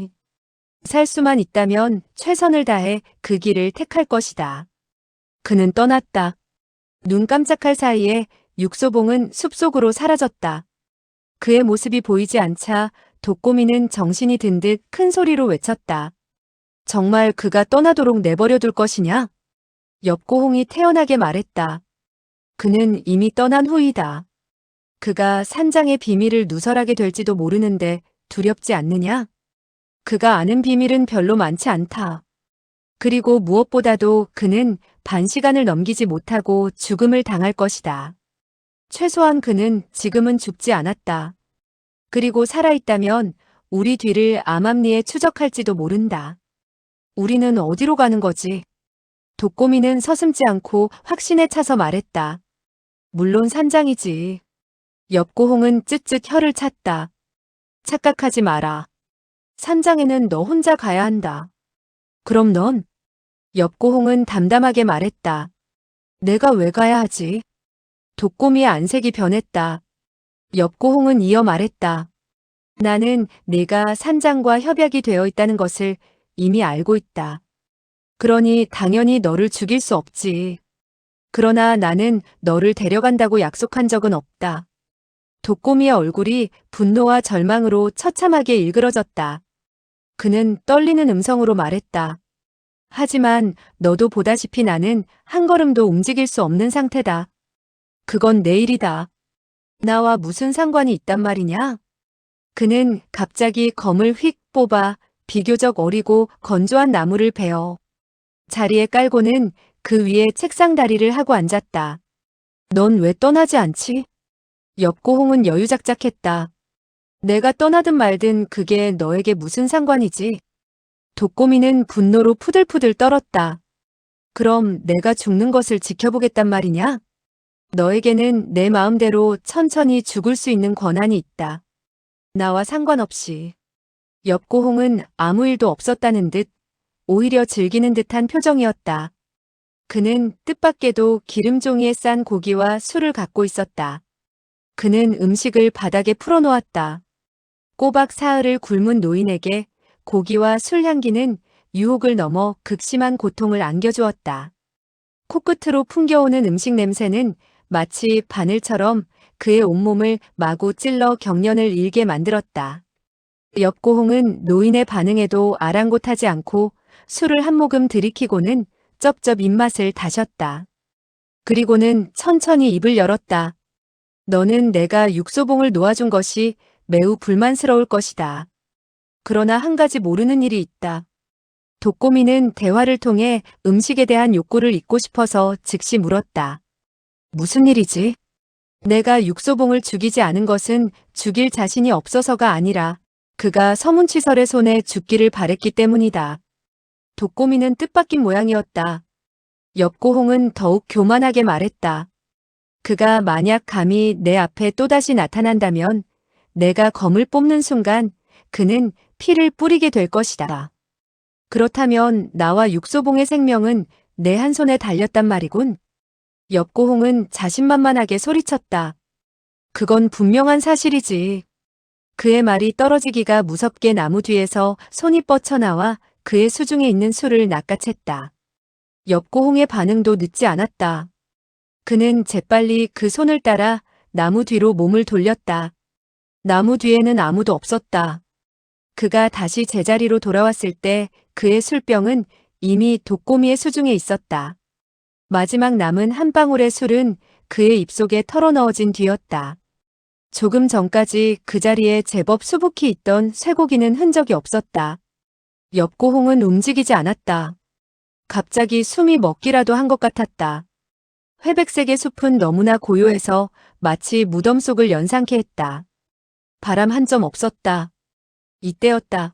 살 수만 있다면 최선을 다해 그 길을 택할 것이다. 그는 떠났다. 눈 깜짝할 사이에 육소봉은 숲속으로 사라졌다. 그의 모습이 보이지 않자 독고미는 정신이 든 듯 큰 소리로 외쳤다. 정말 그가 떠나도록 내버려 둘 것이냐? 엽고홍이 태연하게 말했다. 그는 이미 떠난 후이다. 그가 산장의 비밀을 누설하게 될지도 모르는데 두렵지 않느냐? 그가 아는 비밀은 별로 많지 않다. 그리고 무엇보다도 그는 반시간을 넘기지 못하고 죽음을 당할 것이다. 최소한 그는 지금은 죽지 않았다. 그리고 살아있다면 우리 뒤를 암암리에 추적할지도 모른다. 우리는 어디로 가는 거지? 독고미는 서슴지 않고 확신에 차서 말했다. 물론 산장이지. 엽고홍은 쯧쯧 혀를 찼다. 착각하지 마라. 산장에는 너 혼자 가야 한다. 그럼 넌? 엽고홍은 담담하게 말했다. 내가 왜 가야 하지? 독고미의 안색이 변했다. 엽고홍은 이어 말했다. 나는 네가 산장과 협약이 되어 있다는 것을 이미 알고 있다. 그러니 당연히 너를 죽일 수 없지. 그러나 나는 너를 데려간다고 약속한 적은 없다. 독고미의 얼굴이 분노와 절망으로 처참하게 일그러졌다. 그는 떨리는 음성으로 말했다. 하지만 너도 보다시피 나는 한 걸음도 움직일 수 없는 상태다. 그건 내일이다. 나와 무슨 상관이 있단 말이냐? 그는 갑자기 검을 휙 뽑아 비교적 어리고 건조한 나무를 베어 자리에 깔고는 그 위에 책상 다리를 하고 앉았다. 넌 왜 떠나지 않지? 엽고홍은 여유작작했다. 내가 떠나든 말든 그게 너에게 무슨 상관이지? 독고미는 분노로 푸들푸들 떨었다. 그럼 내가 죽는 것을 지켜보겠단 말이냐? 너에게는 내 마음대로 천천히 죽을 수 있는 권한이 있다. 나와 상관없이. 엽고홍은 아무 일도 없었다는 듯 오히려 즐기는 듯한 표정이었다. 그는 뜻밖에도 기름종이에 싼 고기와 술을 갖고 있었다. 그는 음식을 바닥에 풀어놓았다. 꼬박 사흘을 굶은 노인에게 고기와 술 향기는 유혹을 넘어 극심한 고통을 안겨주었다. 코끝으로 풍겨오는 음식 냄새는 마치 바늘처럼 그의 온몸을 마구 찔러 경련을 일게 만들었다. 엽고홍은 노인의 반응에도 아랑곳하지 않고 술을 한 모금 들이키고는 쩝쩝 입맛을 다셨다. 그리고는 천천히 입을 열었다. 너는 내가 육소봉을 놓아준 것이 매우 불만스러울 것이다. 그러나 한 가지 모르는 일이 있다. 독고미는 대화를 통해 음식에 대한 욕구를 잊고 싶어서 즉시 물었다. 무슨 일이지? 내가 육소봉을 죽이지 않은 것은 죽일 자신이 없어서가 아니라 그가 서문치설의 손에 죽기를 바랬기 때문이다. 독고미는 뜻밖인 모양이었다. 엽고홍은 더욱 교만하게 말했다. 그가 만약 감히 내 앞에 또다시 나타난다면 내가 검을 뽑는 순간 그는 피를 뿌리게 될 것이다. 그렇다면 나와 육소봉의 생명은 내 한 손에 달렸단 말이군. 엽고홍은 자신만만하게 소리쳤다. 그건 분명한 사실이지. 그의 말이 떨어지기가 무섭게 나무 뒤에서 손이 뻗쳐나와 그의 수중에 있는 술을 낚아챘다. 엽고홍의 반응도 늦지 않았다. 그는 재빨리 그 손을 따라 나무 뒤로 몸을 돌렸다. 나무 뒤에는 아무도 없었다. 그가 다시 제자리로 돌아왔을 때 그의 술병은 이미 독고미의 수중에 있었다. 마지막 남은 한 방울의 술은 그의 입속에 털어넣어진 뒤였다. 조금 전까지 그 자리에 제법 수북히 있던 쇠고기는 흔적이 없었다. 엽고홍은 움직이지 않았다. 갑자기 숨이 먹기라도 한 것 같았다. 회백색의 숲은 너무나 고요해서 마치 무덤 속을 연상케 했다. 바람 한 점 없었다. 이때였다.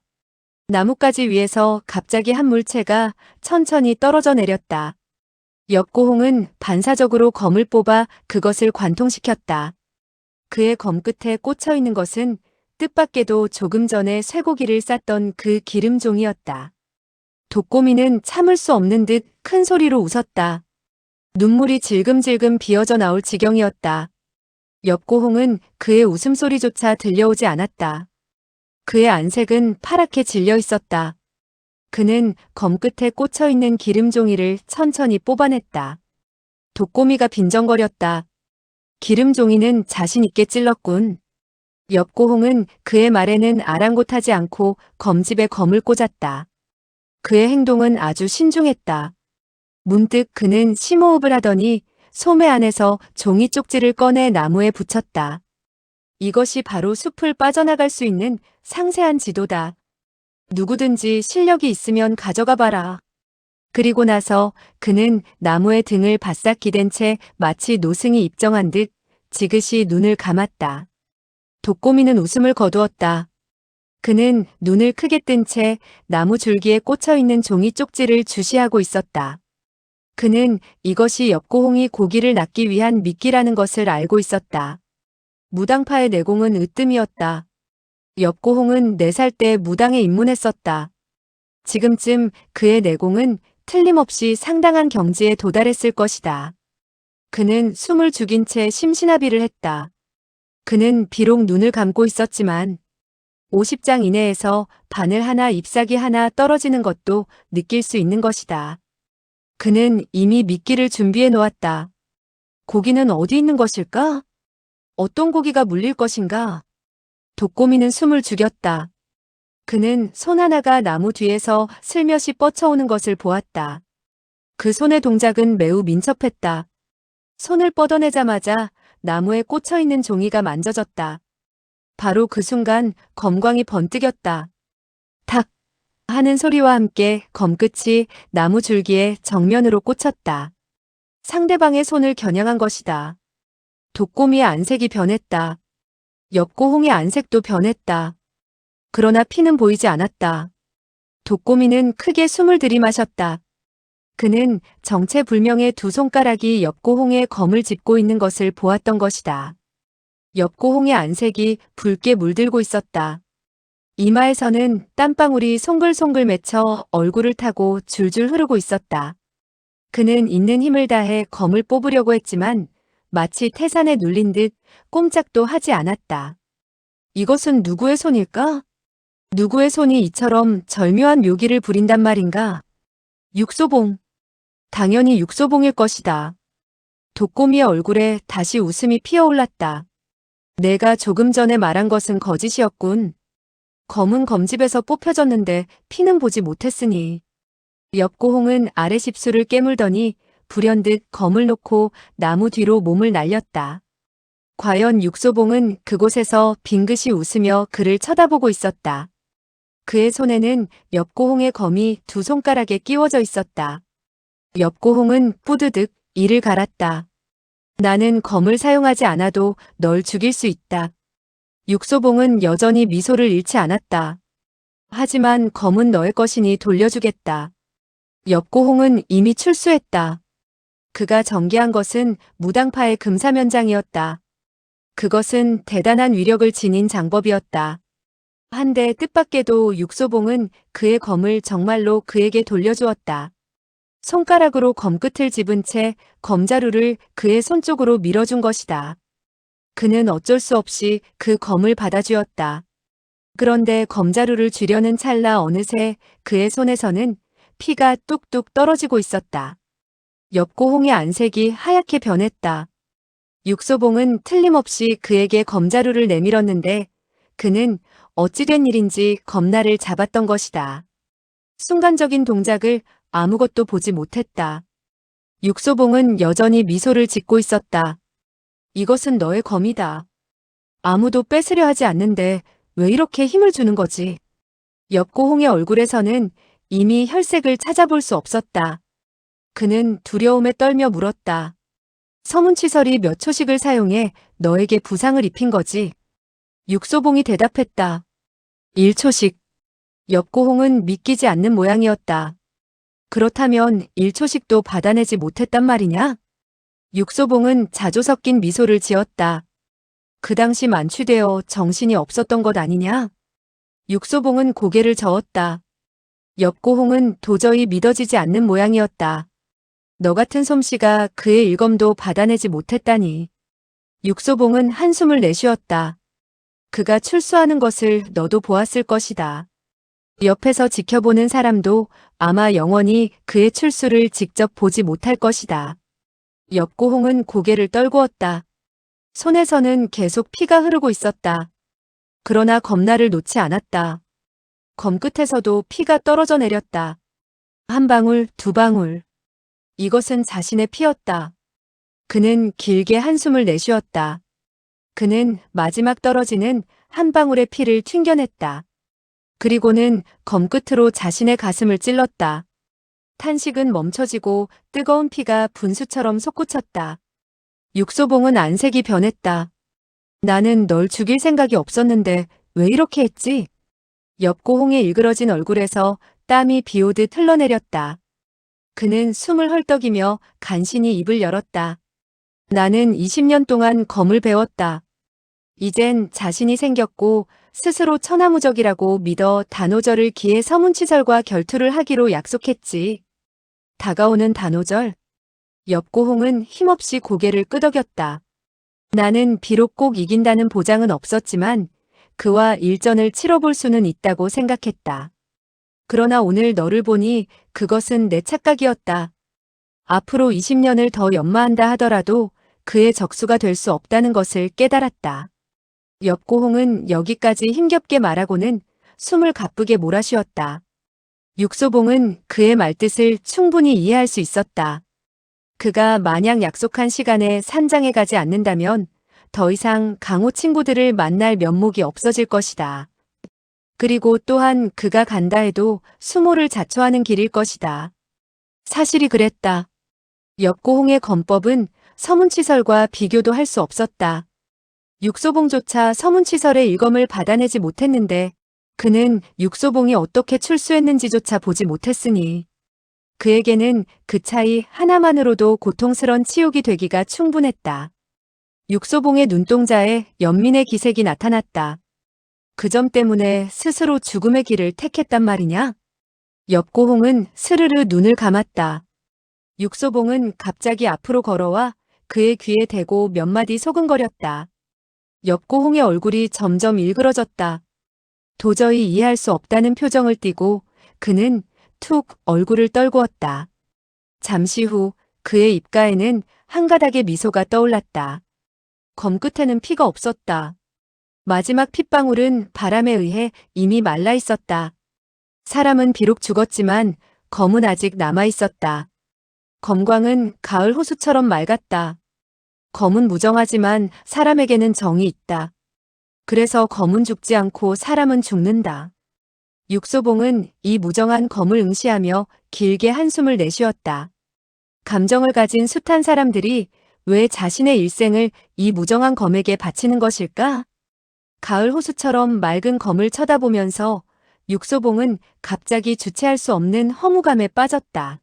나뭇가지 위에서 갑자기 한 물체가 천천히 떨어져 내렸다. 엽고홍은 반사적으로 검을 뽑아 그것을 관통시켰다. 그의 검 끝에 꽂혀 있는 것은 뜻밖에도 조금 전에 쇠고기를 쌌던 그 기름종이었다. 독고미는 참을 수 없는 듯 큰 소리로 웃었다. 눈물이 질금질금 비어져 나올 지경이었다. 엽고홍은 그의 웃음소리조차 들려오지 않았다. 그의 안색은 파랗게 질려 있었다. 그는 검 끝에 꽂혀 있는 기름종이를 천천히 뽑아냈다. 독고미가 빈정거렸다. 기름종이는 자신 있게 찔렀군. 엽고홍은 그의 말에는 아랑곳하지 않고 검집에 검을 꽂았다. 그의 행동은 아주 신중했다. 문득 그는 심호흡을 하더니 소매 안에서 종이 쪽지를 꺼내 나무에 붙였다. 이것이 바로 숲을 빠져나갈 수 있는 상세한 지도다. 누구든지 실력이 있으면 가져가 봐라. 그리고 나서 그는 나무의 등을 바싹 기댄 채 마치 노승이 입정한 듯 지그시 눈을 감았다. 독고미는 웃음을 거두었다. 그는 눈을 크게 뜬 채 나무 줄기에 꽂혀 있는 종이 쪽지를 주시하고 있었다. 그는 이것이 엽고홍이 고기를 낚기 위한 미끼라는 것을 알고 있었다. 무당파의 내공은 으뜸이었다. 엽고홍은 4살 때 무당에 입문했었다. 지금쯤 그의 내공은 틀림없이 상당한 경지에 도달했을 것이다. 그는 숨을 죽인 채 심신아비를 했다. 그는 비록 눈을 감고 있었지만 50장 이내에서 바늘 하나 잎사귀 하나 떨어지는 것도 느낄 수 있는 것이다. 그는 이미 미끼를 준비해 놓았다. 고기는 어디 있는 것일까? 어떤 고기가 물릴 것인가? 독고미는 숨을 죽였다. 그는 손 하나가 나무 뒤에서 슬며시 뻗쳐오는 것을 보았다. 그 손의 동작은 매우 민첩했다. 손을 뻗어내자마자 나무에 꽂혀 있는 종이가 만져졌다. 바로 그 순간 검광이 번뜩였다. 탁 하는 소리와 함께 검끝이 나무 줄기에 정면으로 꽂혔다. 상대방의 손을 겨냥한 것이다. 독고미의 안색이 변했다. 엽고홍의 안색도 변했다. 그러나 피는 보이지 않았다. 독고미는 크게 숨을 들이마셨다. 그는 정체불명의 두 손가락이 엽고홍의 검을 짚고 있는 것을 보았던 것이다. 엽고홍의 안색이 붉게 물들고 있었다. 이마에서는 땀방울이 송글송글 맺혀 얼굴을 타고 줄줄 흐르고 있었다. 그는 있는 힘을 다해 검을 뽑으려고 했지만 마치 태산에 눌린 듯 꼼짝도 하지 않았다. 이것은 누구의 손일까? 누구의 손이 이처럼 절묘한 묘기를 부린단 말인가? 육소봉. 당연히 육소봉일 것이다. 독고미의 얼굴에 다시 웃음이 피어올랐다. 내가 조금 전에 말한 것은 거짓이었군. 검은 검집에서 뽑혀졌는데 피는 보지 못했으니. 엽고홍은 아래 십수를 깨물더니 불현듯 검을 놓고 나무 뒤로 몸을 날렸다. 과연 육소봉은 그곳에서 빙긋이 웃으며 그를 쳐다보고 있었다. 그의 손에는 엽고홍의 검이 두 손가락에 끼워져 있었다. 엽고홍은 뿌드득 이를 갈았다. 나는 검을 사용하지 않아도 널 죽일 수 있다. 육소봉은 여전히 미소를 잃지 않았다. 하지만 검은 너의 것이니 돌려주겠다. 엽고홍은 이미 출수했다. 그가 전개한 것은 무당파의 금사면장이었다. 그것은 대단한 위력을 지닌 장법이었다. 한데 뜻밖에도 육소봉은 그의 검을 정말로 그에게 돌려주었다. 손가락으로 검끝을 집은 채 검자루를 그의 손 쪽으로 밀어준 것이다. 그는 어쩔 수 없이 그 검을 받아주었다. 그런데 검자루를 쥐려는 찰나 어느새 그의 손에서는 피가 뚝뚝 떨어지고 있었다. 엽고홍의 안색이 하얗게 변했다. 육소봉은 틀림없이 그에게 검자루를 내밀었는데 그는 어찌된 일인지 검날을 잡았던 것이다. 순간적인 동작을 아무것도 보지 못했다. 육소봉은 여전히 미소를 짓고 있었다. 이것은 너의 검이다. 아무도 뺏으려 하지 않는데 왜 이렇게 힘을 주는 거지? 엽고홍의 얼굴에서는 이미 혈색을 찾아볼 수 없었다. 그는 두려움에 떨며 물었다. 서문치설이 몇 초씩을 사용해 너에게 부상을 입힌 거지? 육소봉이 대답했다. 1초씩. 엽고홍은 믿기지 않는 모양이었다. 그렇다면 1초씩도 받아내지 못했단 말이냐? 육소봉은 자조 섞인 미소를 지었다. 그 당시 만취되어 정신이 없었던 것 아니냐? 육소봉은 고개를 저었다. 엽고홍은 도저히 믿어지지 않는 모양이었다. 너 같은 솜씨가 그의 일검도 받아내지 못했다니. 육소봉은 한숨을 내쉬었다. 그가 출수하는 것을 너도 보았을 것이다. 옆에서 지켜보는 사람도 아마 영원히 그의 출수를 직접 보지 못할 것이다. 엽고홍은 고개를 떨구었다. 손에서는 계속 피가 흐르고 있었다. 그러나 검날을 놓지 않았다. 검끝에서도 피가 떨어져 내렸다. 한 방울, 두 방울. 이것은 자신의 피였다. 그는 길게 한숨을 내쉬었다. 그는 마지막 떨어지는 한 방울의 피를 튕겨냈다. 그리고는 검끝으로 자신의 가슴을 찔렀다. 탄식은 멈춰지고 뜨거운 피가 분수처럼 솟구쳤다. 육소봉은 안색이 변했다. 나는 널 죽일 생각이 없었는데 왜 이렇게 했지? 엽고홍의 일그러진 얼굴에서 땀이 비오듯 흘러내렸다. 그는 숨을 헐떡이며 간신히 입을 열었다. 나는 20년 동안 검을 배웠다. 이젠 자신이 생겼고 스스로 천하무적이라고 믿어 단오절을 기해 서문치설과 결투를 하기로 약속했지. 다가오는 단오절. 엽고홍은 힘없이 고개를 끄덕였다. 나는 비록 꼭 이긴다는 보장은 없었지만 그와 일전을 치러볼 수는 있다고 생각했다. 그러나 오늘 너를 보니 그것은 내 착각이었다. 앞으로 20년을 더 연마한다 하더라도 그의 적수가 될 수 없다는 것을 깨달았다. 엽고홍은 여기까지 힘겹게 말하고는 숨을 가쁘게 몰아쉬었다. 육소봉은 그의 말뜻을 충분히 이해할 수 있었다. 그가 만약 약속한 시간에 산장에 가지 않는다면 더 이상 강호 친구들을 만날 면목이 없어질 것이다. 그리고 또한 그가 간다 해도 수모를 자초하는 길일 것이다. 사실이 그랬다. 엽고홍의 검법은 서문치설과 비교도 할 수 없었다. 육소봉조차 서문치설의 일검을 받아내지 못했는데 그는 육소봉이 어떻게 출수했는지조차 보지 못했으니 그에게는 그 차이 하나만으로도 고통스런 치욕이 되기가 충분했다. 육소봉의 눈동자에 연민의 기색이 나타났다. 그 점 때문에 스스로 죽음의 길을 택했단 말이냐? 엽고홍은 스르르 눈을 감았다. 육소봉은 갑자기 앞으로 걸어와 그의 귀에 대고 몇 마디 소근거렸다. 엽고홍의 얼굴이 점점 일그러졌다. 도저히 이해할 수 없다는 표정을 띠고 그는 툭 얼굴을 떨구었다. 잠시 후 그의 입가에는 한 가닥의 미소가 떠올랐다. 검끝에는 피가 없었다. 마지막 핏방울은 바람에 의해 이미 말라 있었다. 사람은 비록 죽었지만 검은 아직 남아 있었다. 검광은 가을 호수처럼 맑았다. 검은 무정하지만 사람에게는 정이 있다. 그래서 검은 죽지 않고 사람은 죽는다. 육소봉은 이 무정한 검을 응시하며 길게 한숨을 내쉬었다. 감정을 가진 숱한 사람들이 왜 자신의 일생을 이 무정한 검에게 바치는 것일까? 가을 호수처럼 맑은 검을 쳐다보면서 육소봉은 갑자기 주체할 수 없는 허무감에 빠졌다.